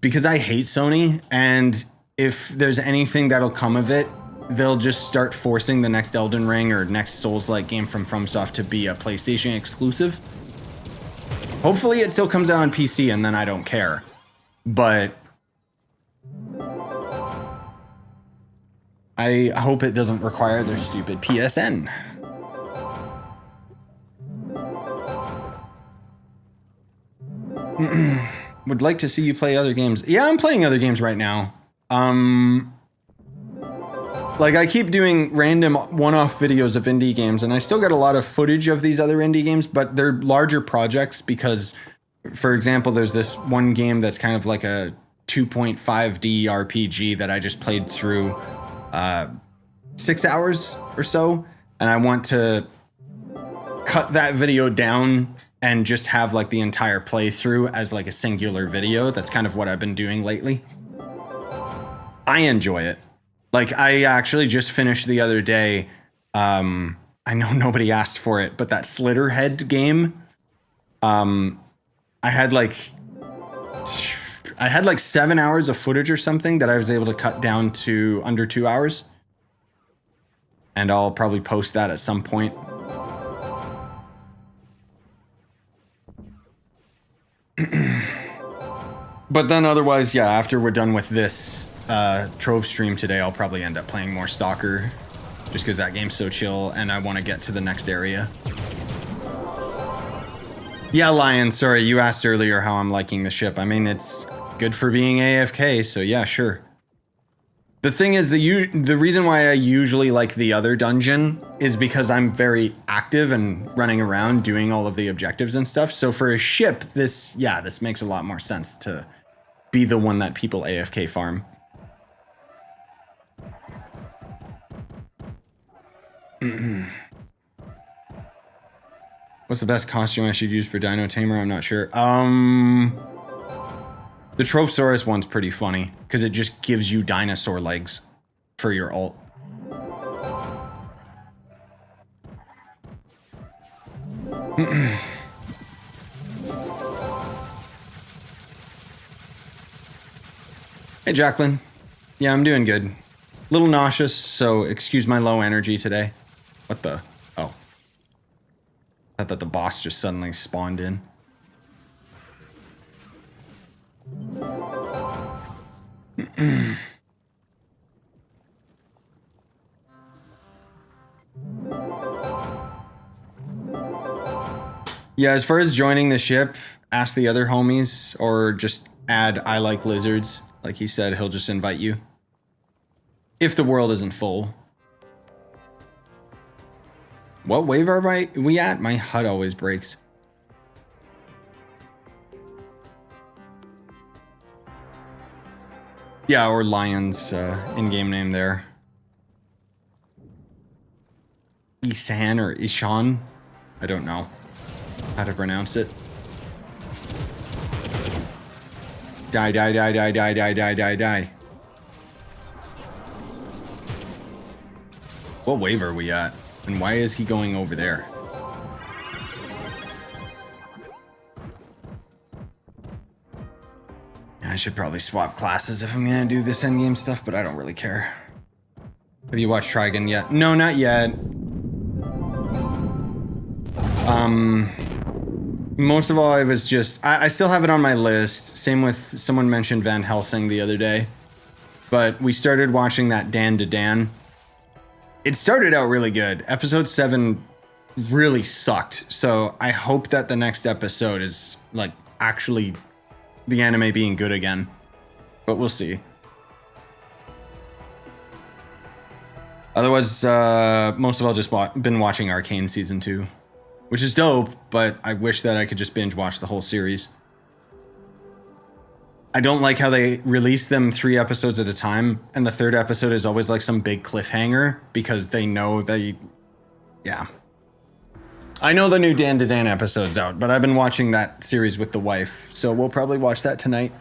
because I hate Sony, and if there's anything that'll come of it, they'll just start forcing the next Elden Ring or next Souls-like game from FromSoft to be a PlayStation exclusive. Hopefully it still comes out on PC and then I don't care. But I hope it doesn't require their stupid PSN. Would like to see you play other games. Yeah, I'm playing other games right now. Like I keep doing random one-off videos of indie games, and I still got a lot of footage of these other indie games, but they're larger projects because, for example, there's this one game that's kind of like a 2.5D RPG that I just played through 6 hours or so, and I want to cut that video down and just have like the entire playthrough as like a singular video. That's kind of what I've been doing lately. I enjoy it. Like I actually just finished the other day. I know nobody asked for it, but that Slitterhead game. I had like 7 hours of footage or something that I was able to cut down to under 2 hours. And I'll probably post that at some point. But then otherwise, yeah, after we're done with this Trove stream today, I'll probably end up playing more Stalker, just because that game's so chill and I want to get to the next area. Yeah, Lion, sorry, you asked earlier how I'm liking the ship. I mean, it's good for being AFK, so yeah, sure. The thing is, the reason why I usually like the other dungeon is because I'm very active and running around doing all of the objectives and stuff. So for a ship, this makes a lot more sense to be the one that people AFK farm. What's the best costume I should use for Dino Tamer? I'm not sure. The Trovesaurus one's pretty funny because it just gives you dinosaur legs for your ult. Hey, Jacqueline. Yeah, I'm doing good. A little nauseous, so excuse my low energy today. What the? Oh. I thought the boss just suddenly spawned in. Yeah, as far as joining the ship, ask the other homies or just add I like lizards. Like he said, he'll just invite you. If the world isn't full. What wave are we at? My HUD always breaks. Yeah, or Lion's in-game name there. Isan or Ishan? I don't know how to pronounce it. Die, die, die, die, die, die, die, die, die. What wave are we at? And why is he going over there? I should probably swap classes if I'm gonna do this endgame stuff, but I don't really care. Have you watched Trigun yet? No, not yet. Most of all, I was just... I still have it on my list. Same with... Someone mentioned Van Helsing the other day. But we started watching that Dan to Dan. It started out really good. Episode 7 really sucked. So I hope that the next episode is, like, actually the anime being good again. But we'll see. Otherwise, most of all, just been watching Arcane Season 2. Which is dope, but I wish that I could just binge watch the whole series. I don't like how they release them 3 episodes at a time, and the 3rd episode is always like some big cliffhanger, because they know they... Yeah. I know the new Dan to Dan episode's out, but I've been watching that series with the wife, so we'll probably watch that tonight.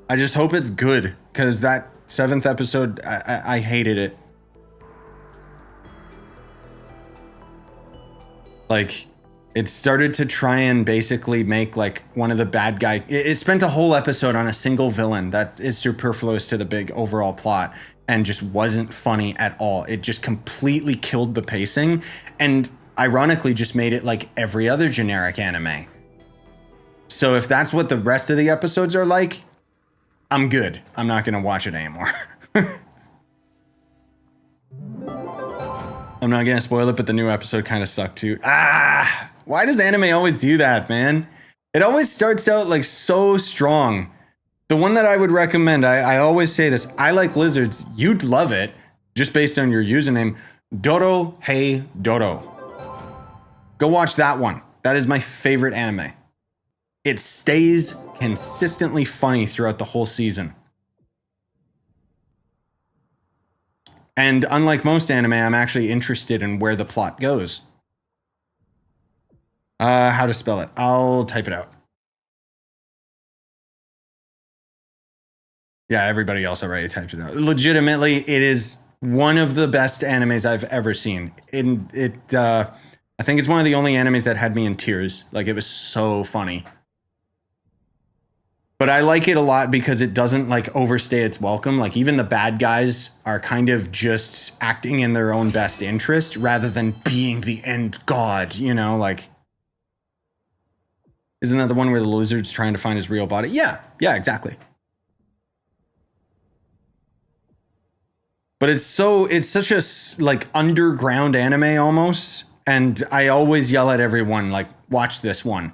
I just hope it's good, because that 7th episode, I hated it. Like, it started to try and basically make, like, one of the bad guy... It spent a whole episode on a single villain that is superfluous to the big overall plot and just wasn't funny at all. It just completely killed the pacing and ironically just made it like every other generic anime. So if that's what the rest of the episodes are like, I'm good. I'm not going to watch it anymore. I'm not gonna spoil it, but the new episode kind of sucked too. Why does anime always do that, man? It always starts out like so strong. The one that I would recommend, I always say this, I Like Lizards, you'd love it, just based on your username, Dodo Hey Dodo. Go watch that one. That is my favorite anime. It stays consistently funny throughout the whole season. And unlike most anime, I'm actually interested in where the plot goes. How to spell it? I'll type it out. Yeah, everybody else already typed it out. Legitimately, it is one of the best animes I've ever seen. I think it's one of the only animes that had me in tears. Like, it was so funny. But I like it a lot because it doesn't like overstay its welcome. Like, even the bad guys are kind of just acting in their own best interest rather than being the end god, you know, like. Isn't that the one where the lizard's trying to find his real body? Yeah, exactly. But it's such a like underground anime almost. And I always yell at everyone, like, watch this one.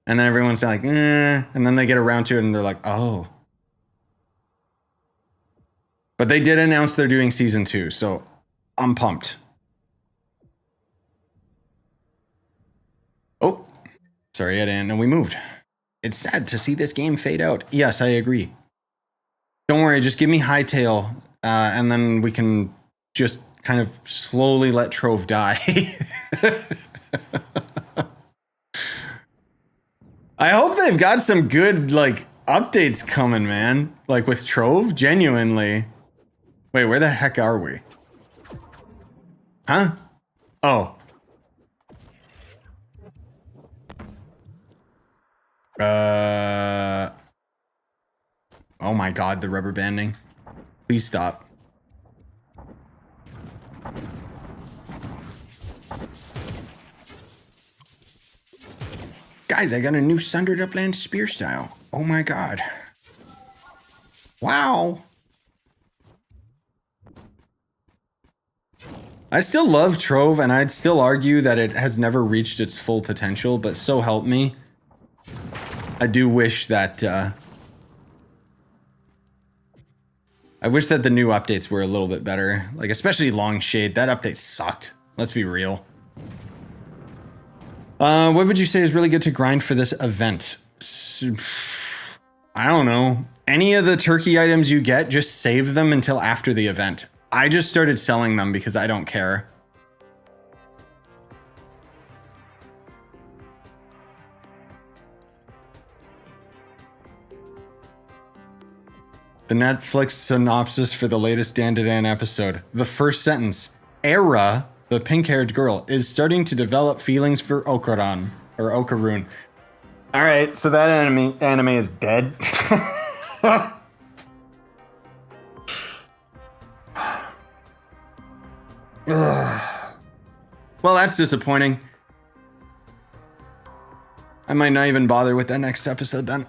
And then everyone's like, and then they get around to it and they're like, oh. But they did announce they're doing season 2, so I'm pumped. Oh, sorry, I didn't know we moved. It's sad to see this game fade out. Yes, I agree. Don't worry, just give me Hightail, and then we can just kind of slowly let Trove die. I hope they've got some good, like, updates coming, man. Like, with Trove, genuinely. Wait, where the heck are we? Huh? Oh. Oh my god, the rubber banding. Please stop. Guys, I got a new Sundered Upland spear style. Oh my god. Wow. I still love Trove, and I'd still argue that it has never reached its full potential, but so help me. I do wish that, I wish that the new updates were a little bit better. Like, especially Longshade. That update sucked. Let's be real. What would you say is really good to grind for this event? I don't know. Any of the turkey items you get, just save them until after the event. I just started selling them because I don't care. The Netflix synopsis for the latest Dan to Dan episode. The first sentence. Era, the pink-haired girl, is starting to develop feelings for Okarun. Or Okarun. Alright, so that anime is dead. Well, that's disappointing. I might not even bother with that next episode then.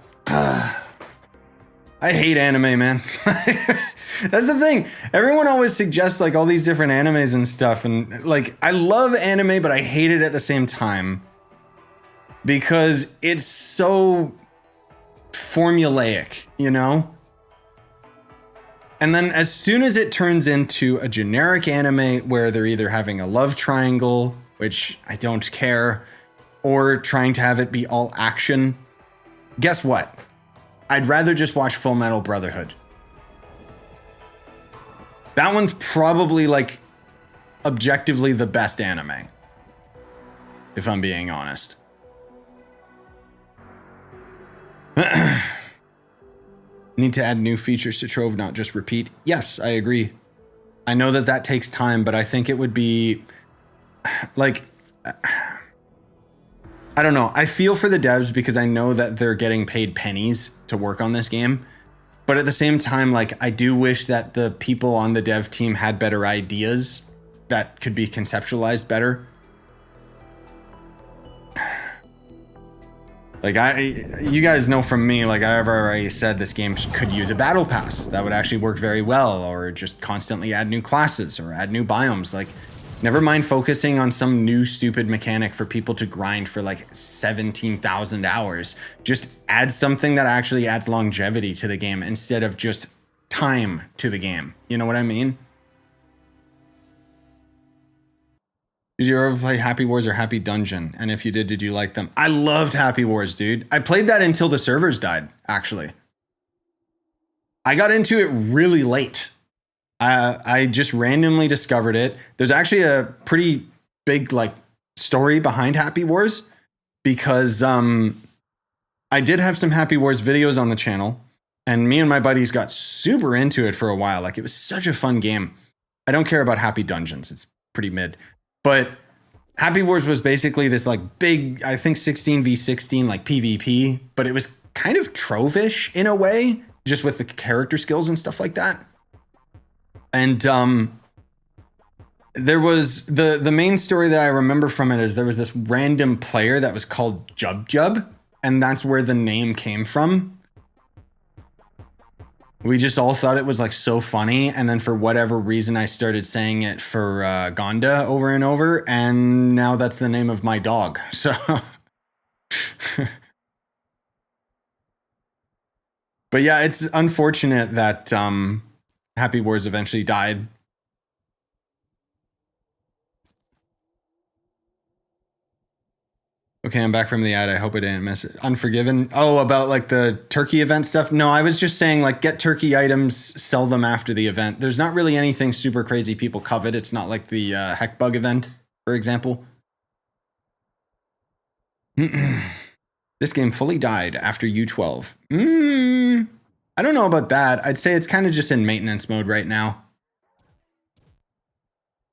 I hate anime, man. That's the thing. Everyone always suggests like all these different animes and stuff, and like I love anime, but I hate it at the same time because it's so formulaic, you know? And then as soon as it turns into a generic anime where they're either having a love triangle, which I don't care, or trying to have it be all action, guess what? I'd rather just watch Full Metal Brotherhood. That one's probably like objectively the best anime, if I'm being honest. Need to add new features to Trove, not just repeat. Yes, I agree. I know that that takes time, but I think it would be like, I don't know. I feel for the devs because I know that they're getting paid pennies to work on this game. But at the same time, like, I do wish that the people on the dev team had better ideas that could be conceptualized better. Like, you guys know from me, like I've already said, this game could use a battle pass. That would actually work very well, or just constantly add new classes or add new biomes. Like, Never mind focusing on some new stupid mechanic for people to grind for like 17,000 hours. Just add something that actually adds longevity to the game instead of just time to the game. You know what I mean? Did you ever play Happy Wars or Happy Dungeon? And if you did you like them? I loved Happy Wars, dude. I played that until the servers died, actually. I got into it really late. I just randomly discovered it. There's actually a pretty big like story behind Happy Wars because I did have some Happy Wars videos on the channel, and me and my buddies got super into it for a while. Like, it was such a fun game. I don't care about Happy Dungeons. It's pretty mid. But Happy Wars was basically this like big, I think 16v16 like PvP, but it was kind of Trove-ish in a way, just with the character skills and stuff like that. And there was the main story that I remember from it is there was this random player that was called Jub Jub, and that's where the name came from. We just all thought it was like so funny, and then for whatever reason I started saying it for Gonda over and over, and now that's the name of my dog. So but yeah, it's unfortunate that Happy Wars eventually died. Okay, I'm back from the ad. I hope I didn't miss it. Unforgiven. Oh, about like the turkey event stuff? No, I was just saying like get turkey items, sell them after the event. There's not really anything super crazy people covet. It's not like the Heck Bug event, for example. This game fully died after U12. I don't know about that. I'd say it's kind of just in maintenance mode right now.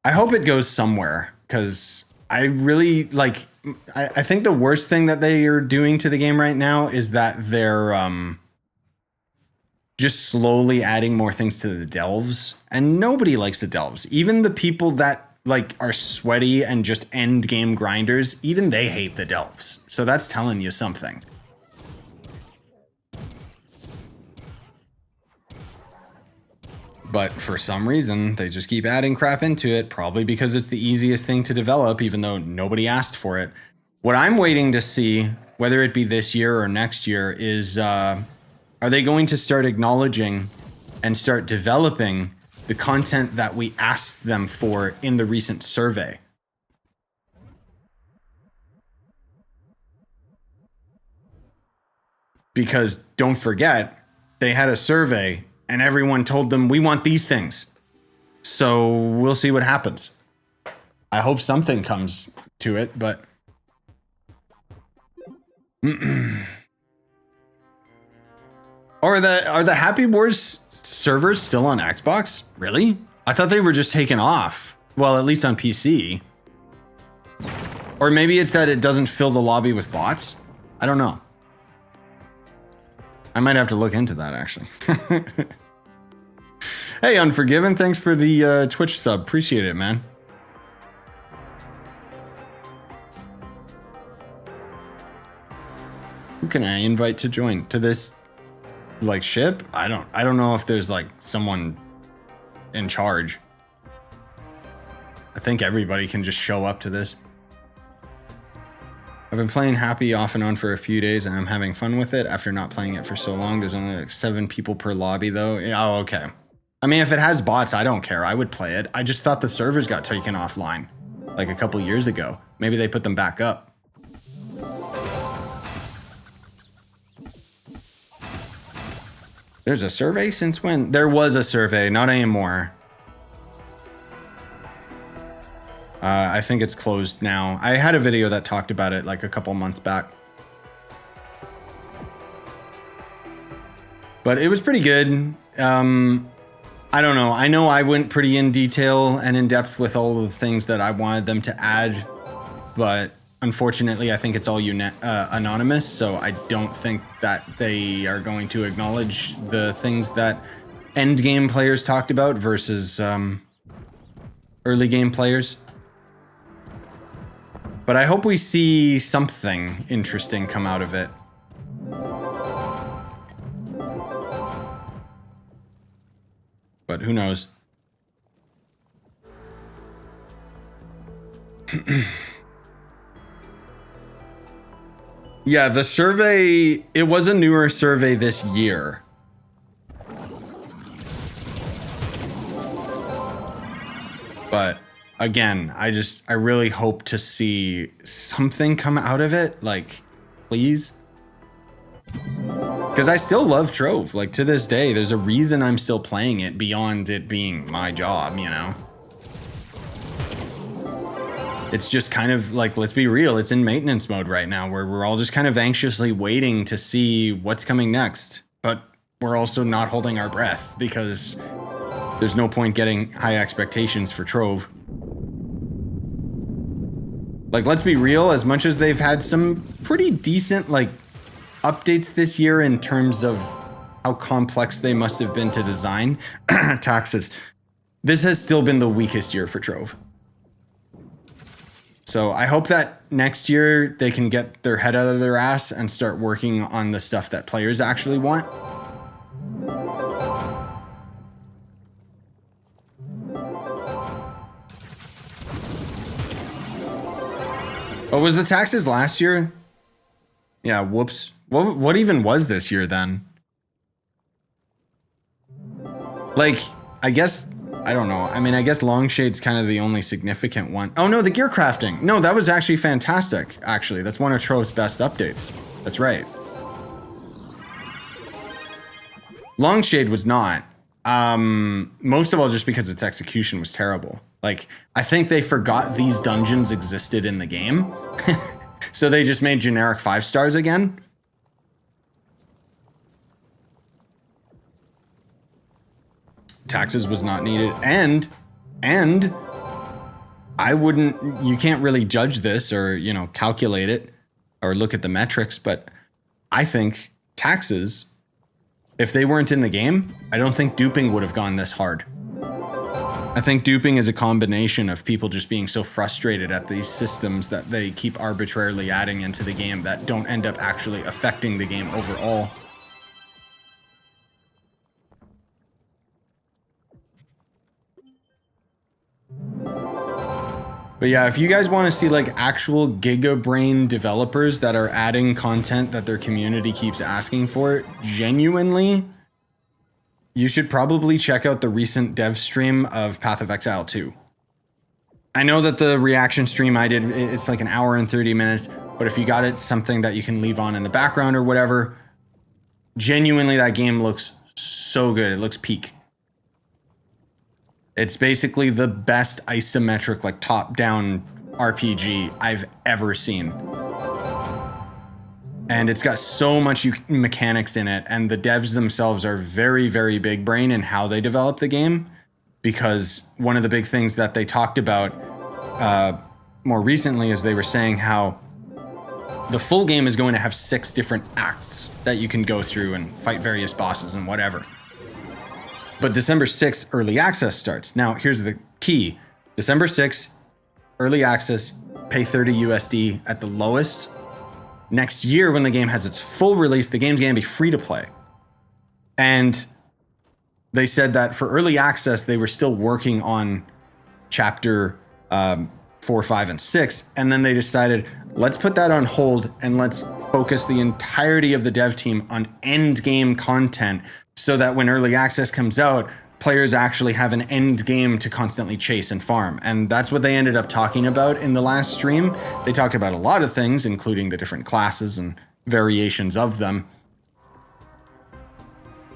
I hope it goes somewhere, because I really like, I think the worst thing that they are doing to the game right now is that they're just slowly adding more things to the delves, and nobody likes the delves. Even the people that like are sweaty and just end game grinders, even they hate the delves. So that's telling you something. But for some reason, they just keep adding crap into it, probably because it's the easiest thing to develop, even though nobody asked for it. What I'm waiting to see, whether it be this year or next year, is are they going to start acknowledging and start developing the content that we asked them for in the recent survey? Because don't forget, they had a survey and everyone told them, we want these things. So we'll see what happens. I hope something comes to it, but... Are the Happy Wars servers still on Xbox? Really? I thought they were just taken off. Well, at least on PC. Or maybe it's that it doesn't fill the lobby with bots? I don't know. I might have to look into that, actually. Hey, Unforgiven, thanks for the Twitch sub. Appreciate it, man. Who can I invite to join? To this, like, ship? I don't know if there's, like, someone in charge. I think everybody can just show up to this. I've been playing Happy off and on for a few days, and I'm having fun with it after not playing it for so long. There's only like 7 people per lobby, though. Oh, okay. I mean, if it has bots, I don't care. I would play it. I just thought the servers got taken offline like a couple years ago. Maybe they put them back up. There's a survey? Since when? There was a survey, not anymore. I think it's closed now. I had a video that talked about it like a couple months back. But it was pretty good. I don't know. I know I went pretty in detail and in depth with all of the things that I wanted them to add. But unfortunately, I think it's all anonymous. So I don't think that they are going to acknowledge the things that end game players talked about versus early game players. But I hope we see something interesting come out of it. But who knows? Yeah, the survey, it was a newer survey this year. But again, I really hope to see something come out of it. Like, please. Because I still love Trove. Like, to this day, there's a reason I'm still playing it beyond it being my job, you know? It's just kind of like, let's be real, it's in maintenance mode right now, where we're all just kind of anxiously waiting to see what's coming next. But we're also not holding our breath, because there's no point getting high expectations for Trove. Like, let's be real, as much as they've had some pretty decent, like, updates this year in terms of how complex they must have been to design, taxes, this has still been the weakest year for Trove. So I hope that next year they can get their head out of their ass and start working on the stuff that players actually want. Oh, was the taxes last year? Yeah, whoops. What even was this year then? Like, I guess, I don't know. I mean, I guess Longshade's kind of the only significant one. Oh no, the gear crafting. No, that was actually fantastic, actually. That's one of Trove's best updates. That's right. Longshade was not. Most of all just because its execution was terrible. Like, I think they forgot these dungeons existed in the game. So they just made generic 5 stars again. Taxes was not needed. And I wouldn't, you can't really judge this or, you know, calculate it or look at the metrics, but I think taxes, if they weren't in the game, I don't think duping would have gone this hard. I think duping is a combination of people just being so frustrated at these systems that they keep arbitrarily adding into the game that don't end up actually affecting the game overall. But yeah, if you guys want to see like actual giga-brain developers that are adding content that their community keeps asking for, genuinely, you should probably check out the recent dev stream of Path of Exile 2. I know that the reaction stream I did, it's like an hour and 30 minutes, but if you got it, something that you can leave on in the background or whatever, genuinely that game looks so good. It looks peak. It's basically the best isometric, like top-down RPG I've ever seen. And it's got so much mechanics in it, and the devs themselves are very, very big brain in how they develop the game, because one of the big things that they talked about more recently is they were saying how the full game is going to have 6 different acts that you can go through and fight various bosses and whatever. But December 6th, early access starts. Now, here's the key. December 6th, early access, pay 30 USD at the lowest. Next year, when the game has its full release, the game's going to be free to play. And they said that for early access, they were still working on chapter 4, 5, and 6. And then they decided, let's put that on hold and let's focus the entirety of the dev team on end game content, so that when early access comes out, players actually have an end game to constantly chase and farm. And that's what they ended up talking about in the last stream. They talked about a lot of things, including the different classes and variations of them.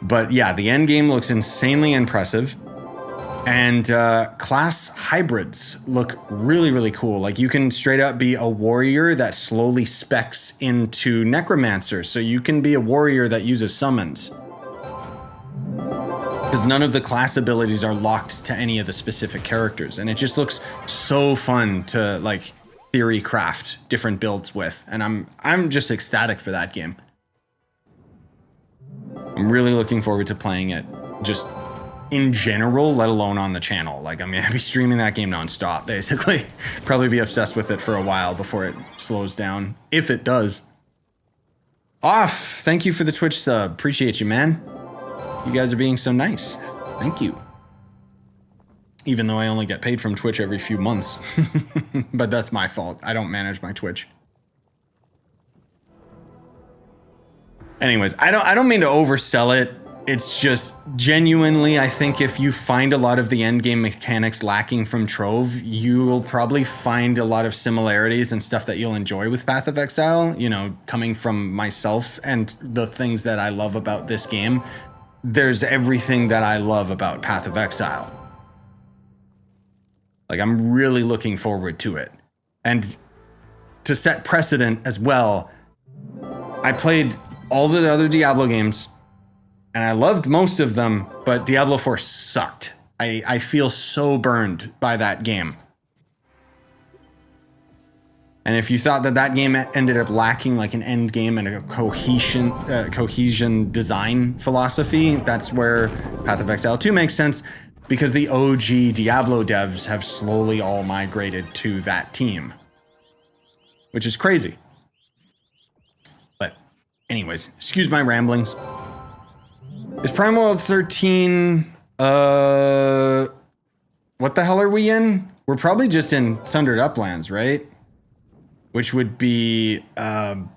But yeah, the end game looks insanely impressive. And class hybrids look really, really cool. Like, you can straight up be a warrior that slowly specs into necromancer. So you can be a warrior that uses summons, because none of the class abilities are locked to any of the specific characters. And it just looks so fun to like theory craft different builds with. And I'm just ecstatic for that game. I'm really looking forward to playing it just in general, let alone on the channel. Like, I'm gonna be streaming that game nonstop, basically. Probably be obsessed with it for a while before it slows down, if it does. Off, thank you for the Twitch sub. Appreciate you, man. You guys are being so nice. Thank you. even though I only get paid from Twitch every few months. But that's my fault. I don't manage my Twitch. Anyways, I don't mean to oversell it. It's just genuinely, I think if you find a lot of the end game mechanics lacking from Trove, you will probably find a lot of similarities and stuff that you'll enjoy with Path of Exile, you know, coming from myself and the things that I love about this game. There's everything that I love about Path of Exile. Like, I'm really looking forward to it. And to set precedent as well, I played all the other Diablo games, and I loved most of them, but Diablo 4 sucked. I feel so burned by that game. And if you thought that that game ended up lacking like an end game and a cohesion design philosophy, that's where Path of Exile 2 makes sense, because the OG Diablo devs have slowly all migrated to that team, which is crazy. Anyways, excuse my ramblings. Is Prime World 13, what the hell are we in? We're probably just in Sundered Uplands, right? Which would be, well,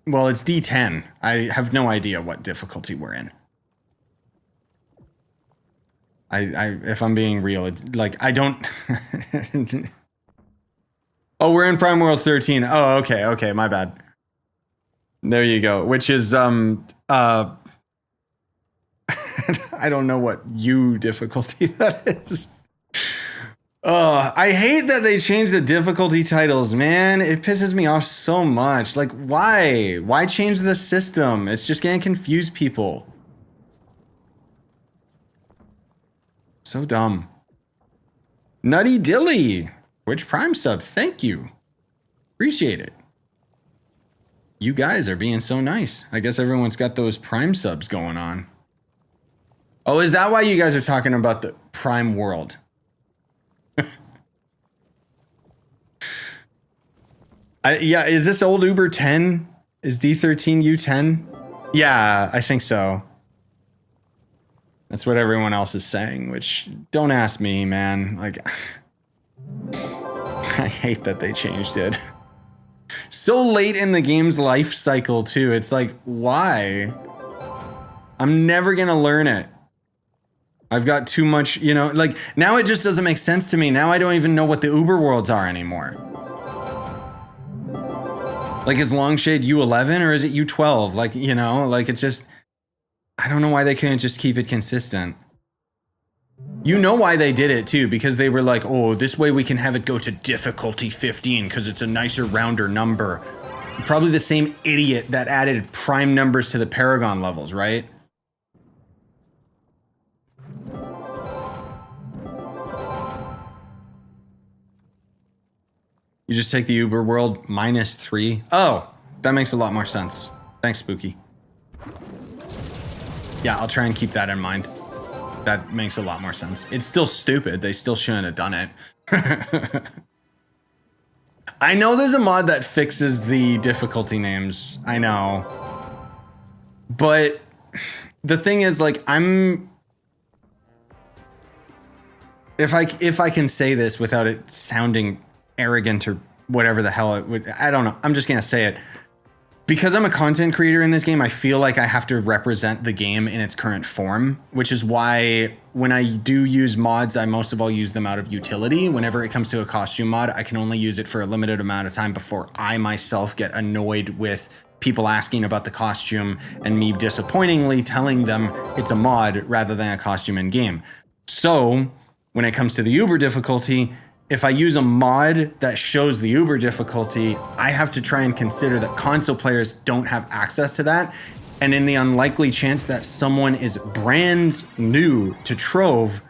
it's D10. I have no idea what difficulty we're in. If I'm being real, it's like, I don't... Oh, we're in Prime World 13. Oh, okay, my bad. There you go, which is, I don't know what U difficulty that is. Oh, I hate that they changed the difficulty titles, man. It pisses me off so much. Like, why? Why change the system? It's just gonna confuse people. So dumb. Nutty Dilly, Twitch Prime sub, thank you. Appreciate it. You guys are being so nice. I guess everyone's got those Prime subs going on. Oh, is that why you guys are talking about the Prime World? Yeah, is this old Uber 10? Is D13 U10? Yeah, I think so. That's what everyone else is saying, which don't ask me, man. Like, I hate that they changed it. So late in the game's life cycle, too. It's like, why? I'm never going to learn it. I've got too much, you know, like, now it just doesn't make sense to me. Now I don't even know what the Uber worlds are anymore. Like, is Longshade U11 or is it U12? Like, you know, like, it's just, I don't know why they couldn't just keep it consistent. You know why they did it too, because they were like, oh, this way we can have it go to difficulty 15 because it's a nicer, rounder number. Probably the same idiot that added prime numbers to the Paragon levels, right? You just take the Uber world -3. Oh, that makes a lot more sense. Thanks, Spooky. Yeah, I'll try and keep that in mind. That makes a lot more sense. It's still stupid. They still shouldn't have done it. I know there's a mod that fixes the difficulty names. I know. But the thing is, like, if I can say this without it sounding arrogant or whatever the hell it would, I don't know. I'm just going to say it. Because I'm a content creator in this game, I feel like I have to represent the game in its current form, which is why when I do use mods, I most of all use them out of utility. Whenever it comes to a costume mod, I can only use it for a limited amount of time before I myself get annoyed with people asking about the costume and me disappointingly telling them it's a mod rather than a costume in game. So when it comes to the Uber difficulty, if I use a mod that shows the Uber difficulty, I have to try and consider that console players don't have access to that. And in the unlikely chance that someone is brand new to Trove,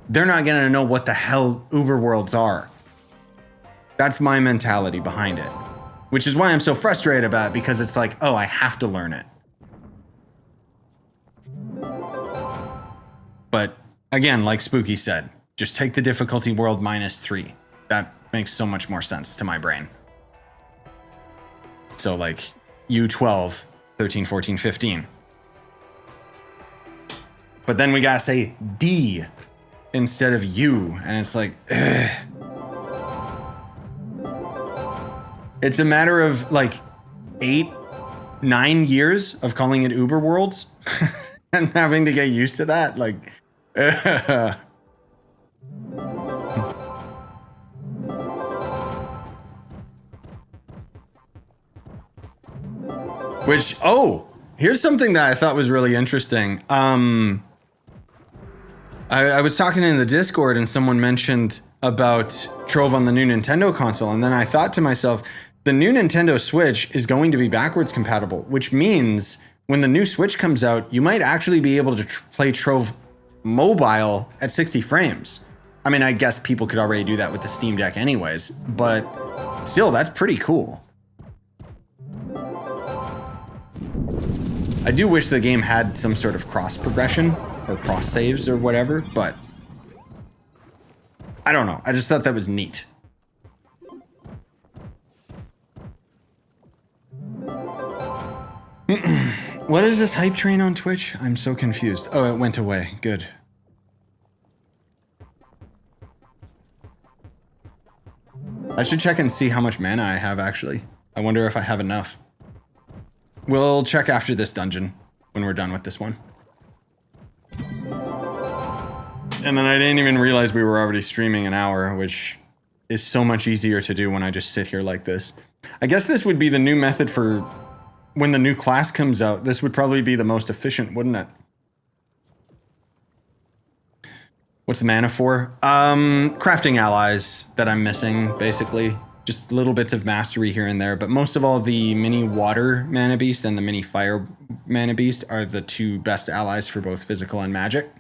they're not gonna know what the hell Uber worlds are. That's my mentality behind it, which is why I'm so frustrated about it, because it's like, oh, I have to learn it. But again, like Spooky said, just take the difficulty world -3. That makes so much more sense to my brain. So like U12, 13, 14, 15. But then we gotta say D instead of you, and it's like, ugh. It's a matter of like 8-9 years of calling it Uber Worlds and having to get used to that. Like, which, oh, here's something that I thought was really interesting. I was talking in the Discord and someone mentioned about Trove on the new Nintendo console, and then I thought to myself, the new Nintendo Switch is going to be backwards compatible, which means when the new Switch comes out, you might actually be able to play Trove mobile at 60 frames. I mean, I guess people could already do that with the Steam Deck anyways, but still, that's pretty cool. I do wish the game had some sort of cross progression or cross saves or whatever, but I don't know. I just thought that was neat. What is this hype train on Twitch? I'm so confused. Oh, it went away. Good. I should check and see how much mana I have, actually. I wonder if I have enough. We'll check after this dungeon when we're done with this one. And then I didn't even realize we were already streaming an hour, which is so much easier to do when I just sit here like this. I guess this would be the new method for when the new class comes out. This would probably be the most efficient, wouldn't it? What's the mana for? Crafting allies that I'm missing, basically. Just little bits of mastery here and there, but most of all, the mini water mana beast and the mini fire mana beast are the two best allies for both physical and magic.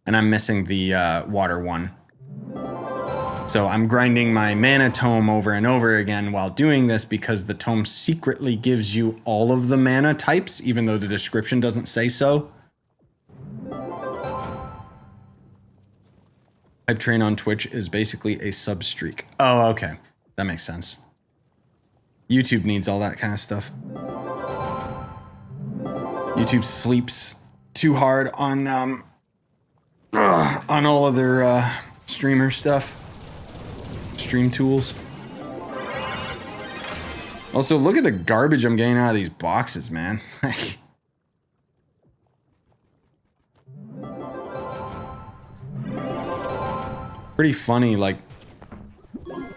And I'm missing the water one. So I'm grinding my mana tome over and over again while doing this because the tome secretly gives you all of the mana types, even though the description doesn't say so. Hype train on Twitch is basically a sub streak. Oh, okay. That makes sense. YouTube needs all that kind of stuff. YouTube sleeps too hard on all of their streamer stuff. Stream tools. Also, look at the garbage I'm getting out of these boxes, man. Pretty funny, like,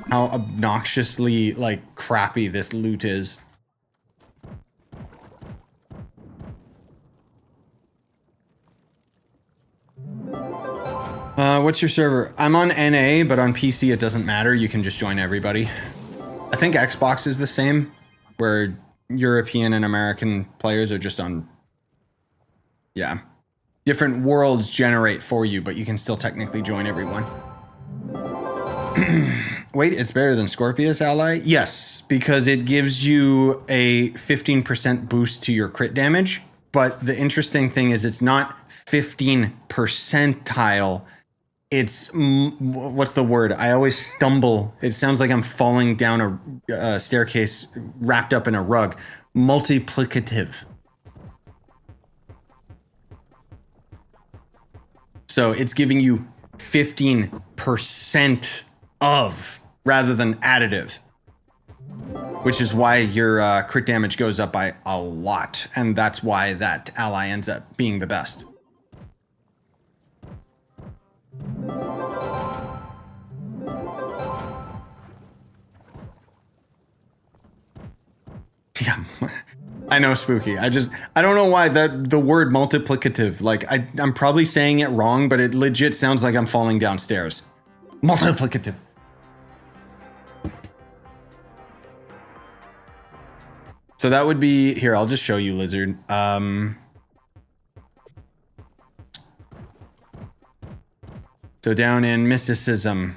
how obnoxiously, like, crappy this loot is. What's your server? I'm on NA, but on PC it doesn't matter. You can just join everybody. I think Xbox is the same, where European and American players are just on... Yeah. Different worlds generate for you, but you can still technically join everyone. Wait, it's better than Scorpius ally? Yes, because it gives you a 15% boost to your crit damage. But the interesting thing is it's not 15 percentile. It's, what's the word? I always stumble. It sounds like I'm falling down a staircase wrapped up in a rug. Multiplicative. So it's giving you 15% of, rather than additive. Which is why your crit damage goes up by a lot. And that's why that ally ends up being the best. Yeah, I know, Spooky. I don't know why the word multiplicative, like I'm probably saying it wrong, but it legit sounds like I'm falling downstairs. Multiplicative. So that would be, here, I'll just show you, Lizard. So down in mysticism,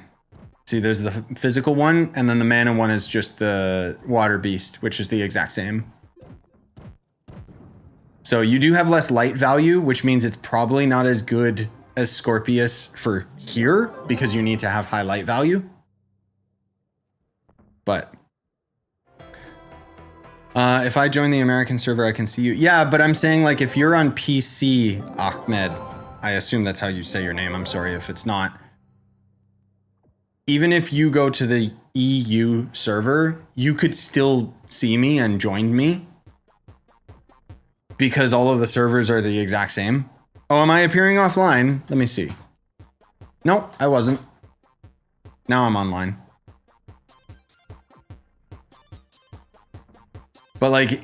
see, there's the physical one, and then the mana one is just the water beast, which is the exact same. So you do have less light value, which means it's probably not as good as Scorpius for here, because you need to have high light value. But if I join the American server, I can see you. Yeah, but I'm saying, like, if you're on PC, Ahmed, I assume that's how you say your name. I'm sorry if it's not. even if you go to the EU server, you could still see me and join me because all of the servers are the exact same. Oh, am I appearing offline? Let me see. Nope, I wasn't. Now I'm online. But like,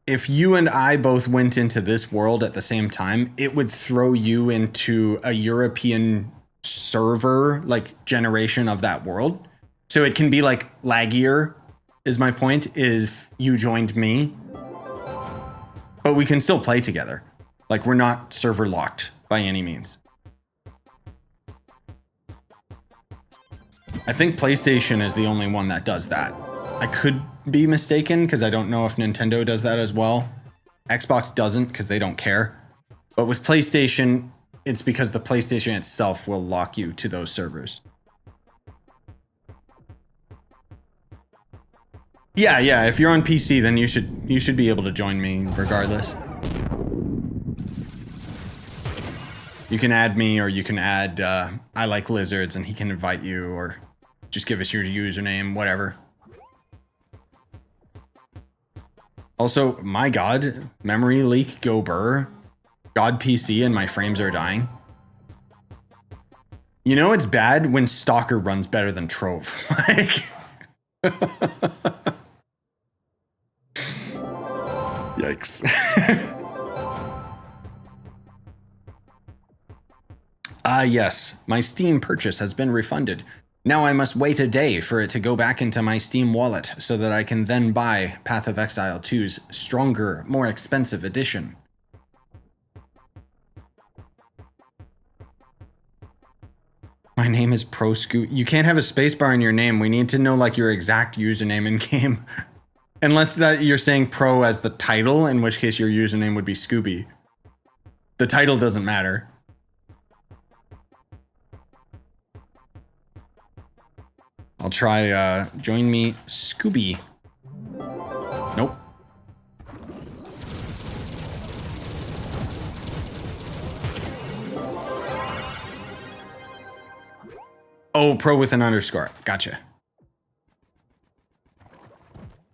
if you and I both went into this world at the same time, it would throw you into a European server, like generation of that world. So it can be like laggier, is my point, if you joined me. But we can still play together. Like, we're not server locked by any means. I think PlayStation is the only one that does that. I could be mistaken because I don't know if Nintendo does that as well. Xbox doesn't because they don't care. But with PlayStation, it's because the PlayStation itself will lock you to those servers. Yeah, if you're on PC, then you should be able to join me regardless. You can add me, or you can add I like lizards and he can invite you, or just give us your username, whatever. Also, my god, memory leak, go burr. God PC and my frames are dying. You know it's bad when Stalker runs better than Trove. Like... Yikes. Yes, my Steam purchase has been refunded. Now I must wait a day for it to go back into my Steam wallet so that I can then buy Path of Exile 2's stronger, more expensive edition. My name is ProScoot. You can't have a spacebar in your name. We need to know like your exact username in game. Unless that you're saying pro as the title, in which case your username would be Scooby. The title doesn't matter. I'll try join me Scooby. Nope. Oh, pro with an underscore. Gotcha.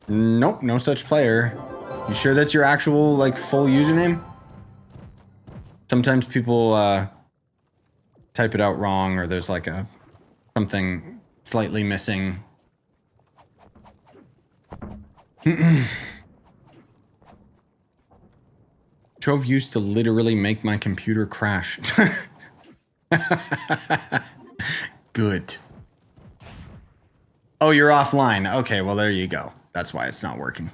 Nope, no such player. You sure that's your actual, like, full username? Sometimes people type it out wrong, or there's like a something slightly missing. Trove used to literally make my computer crash. Good. Oh, you're offline. Okay, well, there you go. That's why it's not working.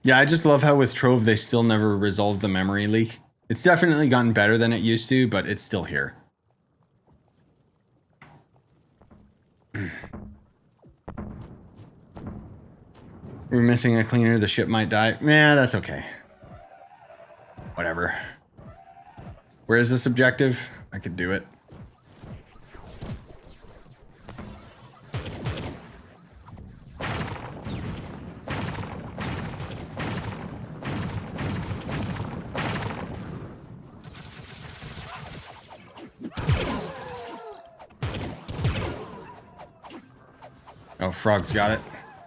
Yeah, I just love how with Trove, they still never resolved the memory leak. It's definitely gotten better than it used to, but it's still here. We're missing a cleaner, the ship might die. Yeah, that's okay. Whatever. Where is this objective? I could do it. Oh, Frog's got it.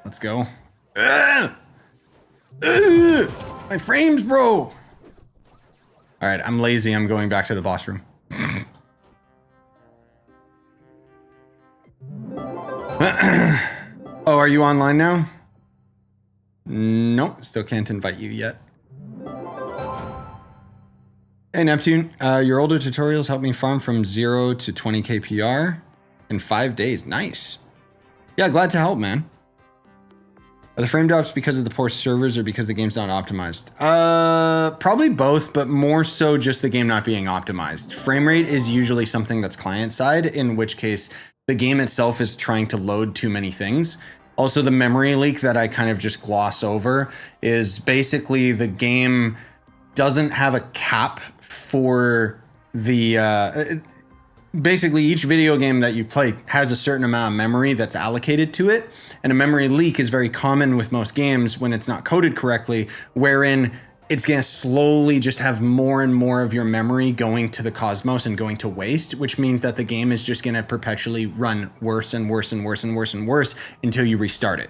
Let's go. My frames, bro. All right, I'm lazy. I'm going back to the boss room. Oh, are you online now? Nope, still can't invite you yet. Hey, Neptune, your older tutorials helped me farm from 0 to 20k PR in 5 days. Nice. Yeah, glad to help, man. Are the frame drops because of the poor servers or because the game's not optimized? Probably both, but more so just the game not being optimized. Frame rate is usually something that's client side, in which case the game itself is trying to load too many things. Also, the memory leak that I kind of just gloss over is basically the game doesn't have a cap for the... basically each video game that you play has a certain amount of memory that's allocated to it, and a memory leak is very common with most games when it's not coded correctly, wherein it's going to slowly just have more and more of your memory going to the cosmos and going to waste, which means that the game is just going to perpetually run worse and worse and worse and worse and worse until you restart it.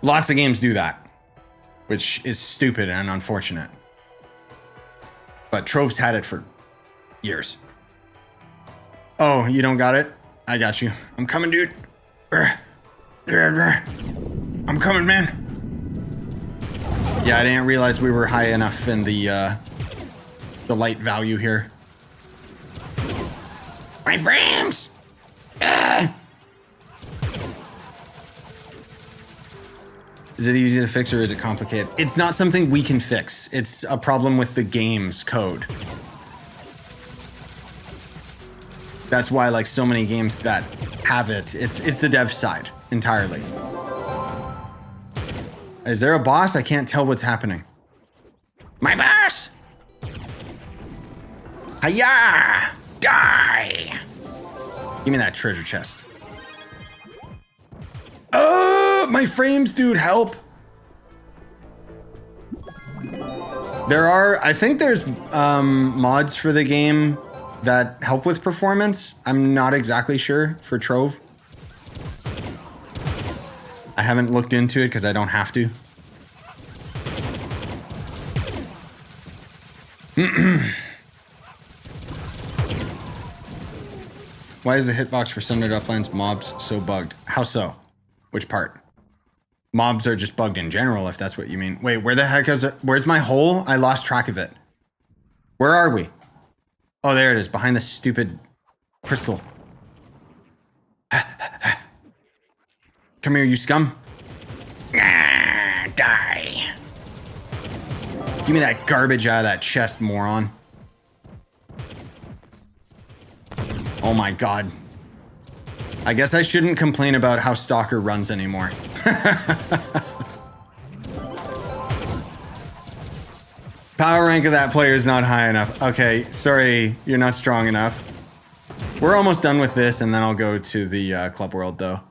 Lots of games do that, which is stupid and unfortunate. But Trove's had it for years. Oh, you don't got it? I got you. I'm coming, dude. I'm coming, man. Yeah, I didn't realize we were high enough in the light value here. My frames! Is it easy to fix or is it complicated? It's not something we can fix. It's a problem with the game's code. That's why, like, so many games that have it, it's the dev side entirely. Is there a boss? I can't tell what's happening. My boss! Hiya! Die! Give me that treasure chest. Oh, my frames, dude, help! I think there's mods for the game that help with performance. I'm not exactly sure for Trove. I haven't looked into it because I don't have to. Why is the hitbox for Sundered Uplands mobs so bugged? How so? Which part? Mobs are just bugged in general, if that's what you mean. Wait, where the heck is it? Where's my hole? I lost track of it. Where are we? Oh, there it is, behind the stupid crystal. Come here, you scum. Die. Give me that garbage out of that chest, moron. Oh my god. I guess I shouldn't complain about how Stalker runs anymore. Power rank of that player is not high enough. Okay, sorry, you're not strong enough. We're almost done with this, and then I'll go to the Club World, though.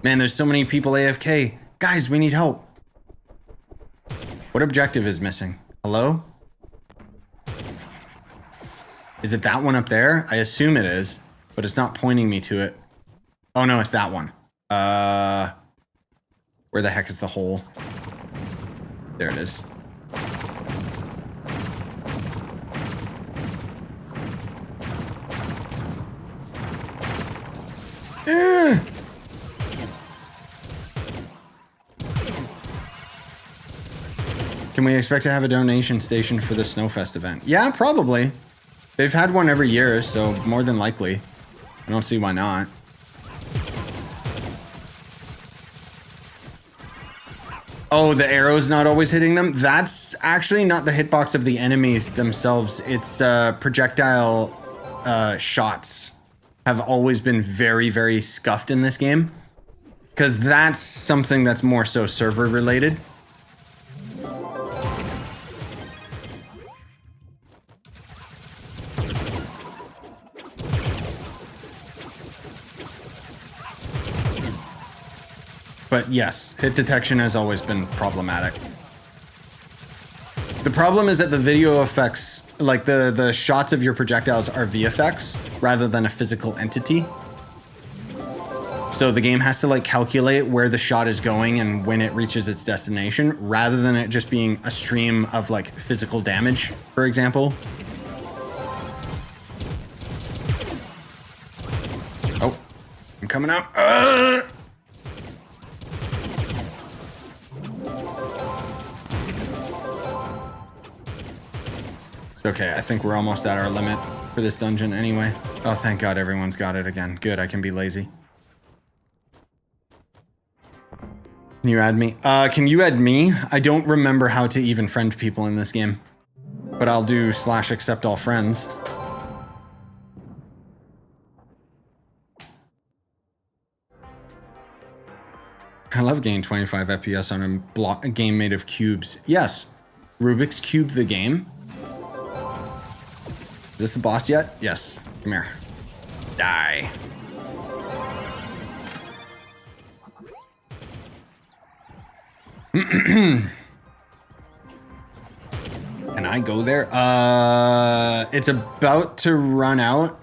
Man, there's so many people AFK. Guys, we need help. What objective is missing? Hello? Is it that one up there? I assume it is, but it's not pointing me to it. Oh no, it's that one. Where the heck is the hole? There it is. Can we expect to have a donation station for the Snowfest event? Yeah, probably. They've had one every year, so more than likely. I don't see why not. Oh, the arrow's not always hitting them? That's actually not the hitbox of the enemies themselves. It's projectile shots have always been very, very scuffed in this game. Because that's something that's more so server related. But yes, hit detection has always been problematic. The problem is that the video effects, like the shots of your projectiles are VFX rather than a physical entity. So the game has to like calculate where the shot is going and when it reaches its destination, rather than it just being a stream of like physical damage, for example. Oh, I'm coming out. Okay, I think we're almost at our limit for this dungeon anyway. Oh, thank God everyone's got it again. Good, I can be lazy. Can you add me? Can you add me? I don't remember how to even friend people in this game. But I'll do /accept all friends. I love getting 25 FPS on a game made of cubes. Yes, Rubik's Cube the game. Is this the boss yet? Yes. Come here. Die. Can I go there? It's about to run out.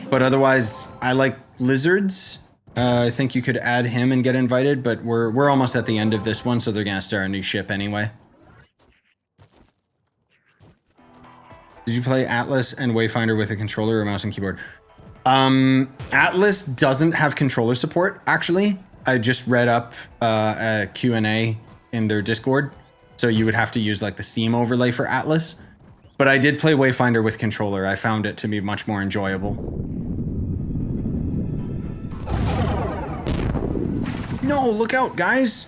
But otherwise, I like lizards. I think you could add him and get invited, but we're almost at the end of this one, so they're gonna start a new ship anyway. Did you play Atlas and Wayfinder with a controller or mouse and keyboard? Atlas doesn't have controller support, actually. I just read up a Q&A in their Discord, so you would have to use like the Steam overlay for Atlas. But I did play Wayfinder with controller. I found it to be much more enjoyable. No, look out, guys!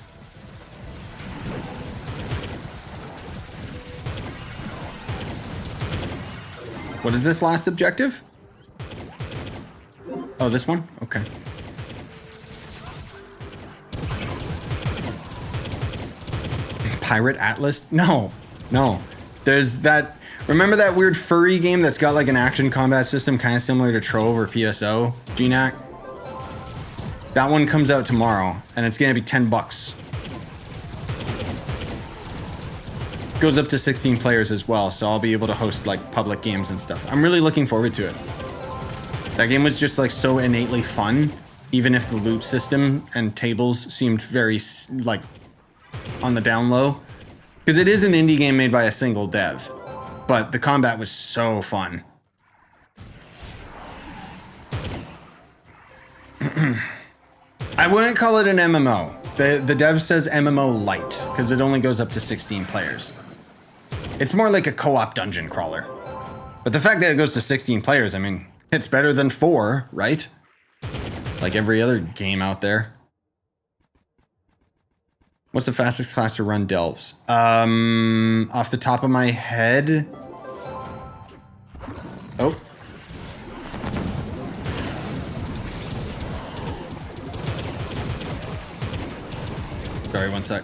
What is this last objective? Oh, this one? Okay. Pirate Atlas? No, no. There's that... Remember that weird furry game that's got like an action combat system kind of similar to Trove or PSO? GNAC? That one comes out tomorrow, and it's gonna be 10 bucks. Goes up to 16 players as well, so I'll be able to host like public games and stuff. I'm really looking forward to it. That game was just like so innately fun, even if the loot system and tables seemed very like on the down low. Because it is an indie game made by a single dev, but the combat was so fun. I wouldn't call it an MMO. The dev says MMO light, because it only goes up to 16 players. It's more like a co-op dungeon crawler. But the fact that it goes to 16 players, I mean, it's better than 4, right? Like every other game out there. What's the fastest class to run delves? Off the top of my head... Oh. Sorry, one sec.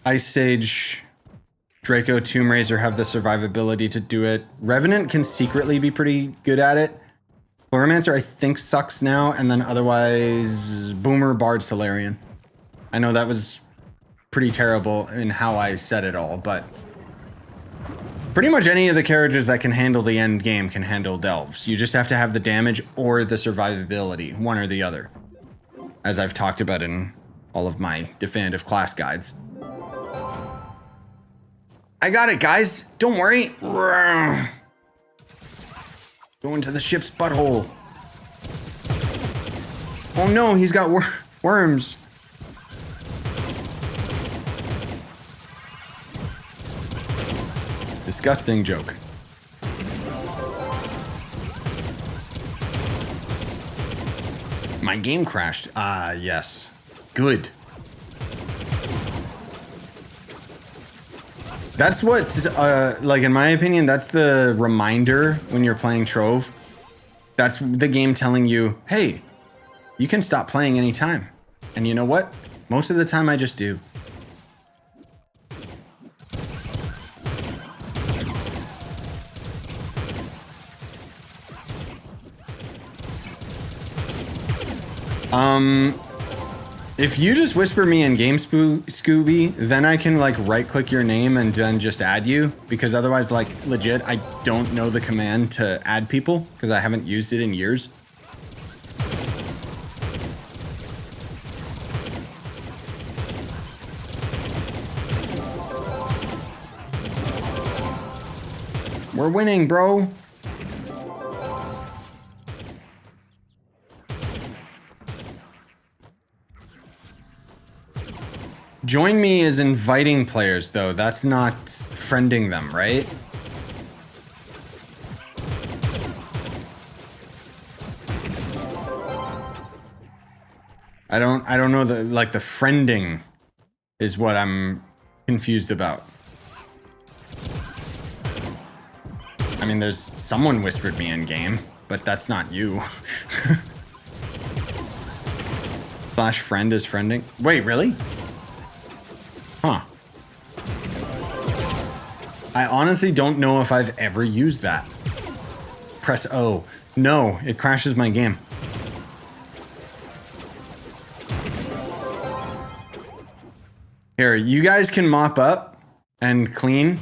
Ice Sage, Draco, Tomb Raiser have the survivability to do it. Revenant can secretly be pretty good at it. Chloromancer, I think, sucks now, and then otherwise, Boomer, Bard, Solarian. I know that was pretty terrible in how I said it all, but pretty much any of the characters that can handle the end game can handle delves. You just have to have the damage or the survivability, one or the other, as I've talked about in all of my definitive class guides. I got it, guys. Don't worry. Go into the ship's butthole. Oh no, he's got worms. Disgusting joke. My game crashed. Ah, yes. Good. That's what, like in my opinion, that's the reminder when you're playing Trove. That's the game telling you, hey, you can stop playing anytime. And you know what? Most of the time I just do. If you just whisper me in Game Scooby, then I can like right click your name and then just add you, because otherwise, like legit, I don't know the command to add people because I haven't used it in years. We're winning, bro. Join me is inviting players, though. That's not friending them, right? I don't know the like the friending is what I'm confused about. I mean, there's someone whispered me in game, but that's not you. Slash friend is friending. Wait, really? Huh. I honestly don't know if I've ever used that. Press O. No, it crashes my game. Here, you guys can mop up and clean.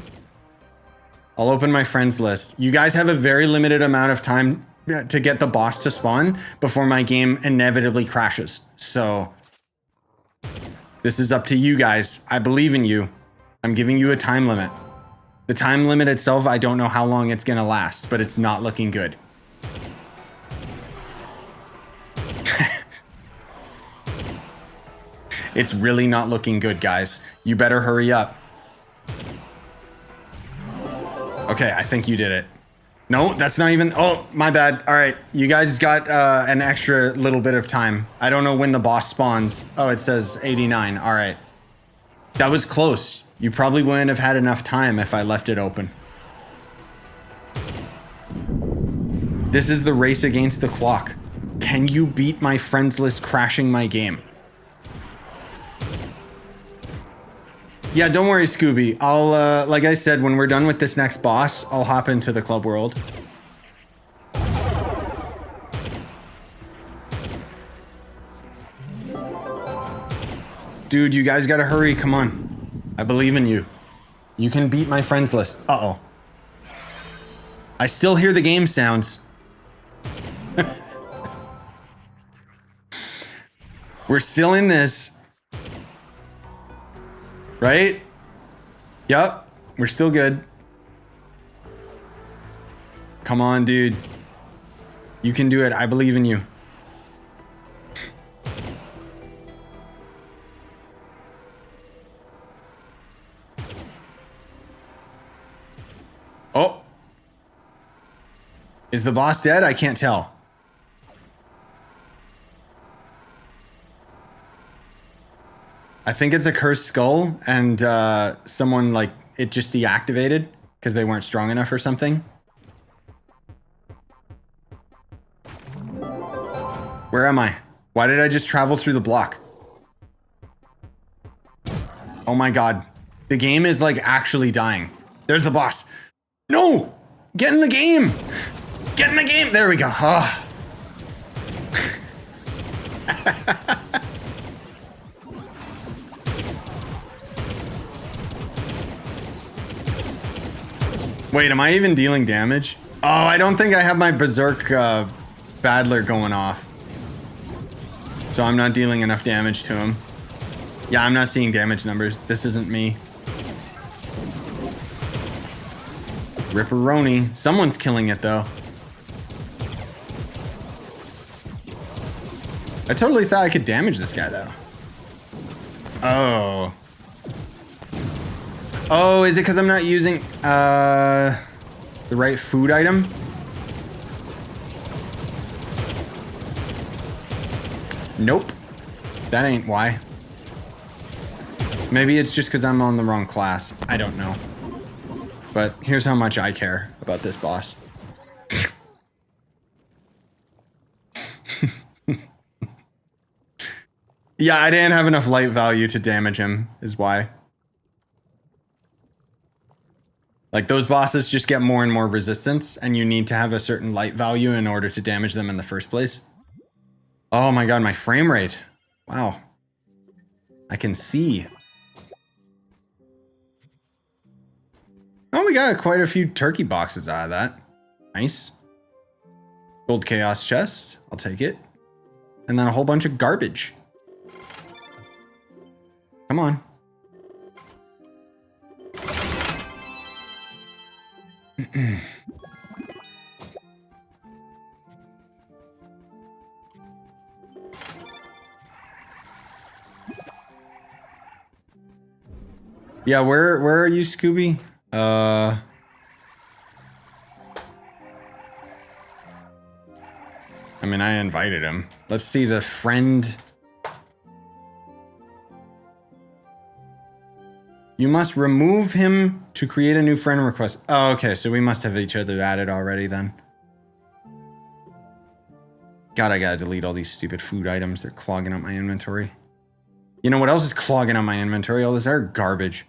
I'll open my friends list. You guys have a very limited amount of time to get the boss to spawn before my game inevitably crashes. So this is up to you guys. I believe in you. I'm giving you a time limit. The time limit itself, I don't know how long it's gonna last, but it's not looking good. It's really not looking good, guys. You better hurry up. Okay, I think you did it. No, that's not even... Oh, my bad. All right, you guys got an extra little bit of time. I don't know when the boss spawns. Oh, it says 89. All right. That was close. You probably wouldn't have had enough time if I left it open. This is the race against the clock. Can you beat my friends list crashing my game? Yeah, don't worry, Scooby. I'll, like I said, when we're done with this next boss, I'll hop into the club world. Dude, you guys gotta hurry, come on. I believe in you. You can beat my friends list. Uh-oh. I still hear the game sounds. We're still in this. Right? Yup. We're still good. Come on, dude. You can do it. I believe in you. Oh. Is the boss dead? I can't tell. I think it's a cursed skull, and someone, like, it just deactivated because they weren't strong enough or something. Where am I? Why did I just travel through the block? Oh my god. The game is, like, actually dying. There's the boss. No! Get in the game! Get in the game! There we go. Oh. Wait, am I even dealing damage? Oh, I don't think I have my Berserk Badler going off. So I'm not dealing enough damage to him. Yeah, I'm not seeing damage numbers. This isn't me. Ripperoni. Someone's killing it, though. I totally thought I could damage this guy, though. Oh. Oh, is it because I'm not using the right food item? Nope. That ain't why. Maybe it's just because I'm on the wrong class. I don't know. But here's how much I care about this boss. Yeah, I didn't have enough light value to damage him, is why. Like, those bosses just get more and more resistance, and you need to have a certain light value in order to damage them in the first place. Oh my god, my frame rate. Wow. I can see. Oh, we got quite a few turkey boxes out of that. Nice. Gold chaos chest. I'll take it. And then a whole bunch of garbage. Come on. Yeah, where are you, Scooby? I mean, I invited him. Let's see the friend. You must remove him to create a new friend request. Oh, okay, so we must have each other added already then. God, I gotta delete all these stupid food items. They're clogging up my inventory. You know what else is clogging up my inventory? All this other garbage.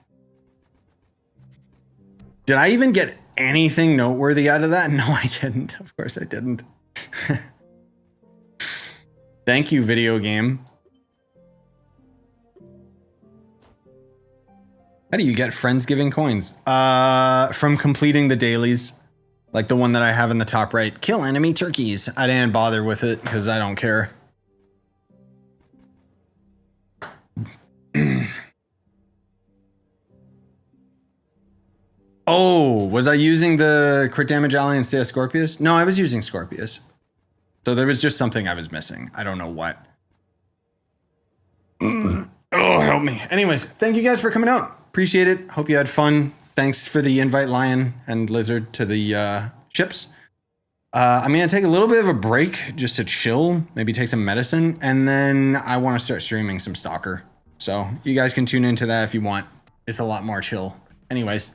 Did I even get anything noteworthy out of that? No, I didn't. Of course I didn't. Thank you, video game. How do you get Friendsgiving coins? From completing the dailies. Like the one that I have in the top right. Kill enemy turkeys. I didn't bother with it because I don't care. Oh, was I using the crit damage ally instead of Scorpius? No, I was using Scorpius. So there was just something I was missing. I don't know what. Oh, help me. Anyways, thank you guys for coming out. Appreciate it. Hope you had fun. Thanks for the invite, Lion and Lizard, to the ships. I'm going to take a little bit of a break just to chill, maybe take some medicine, and then I want to start streaming some Stalker. So you guys can tune into that if you want. It's a lot more chill. Anyways,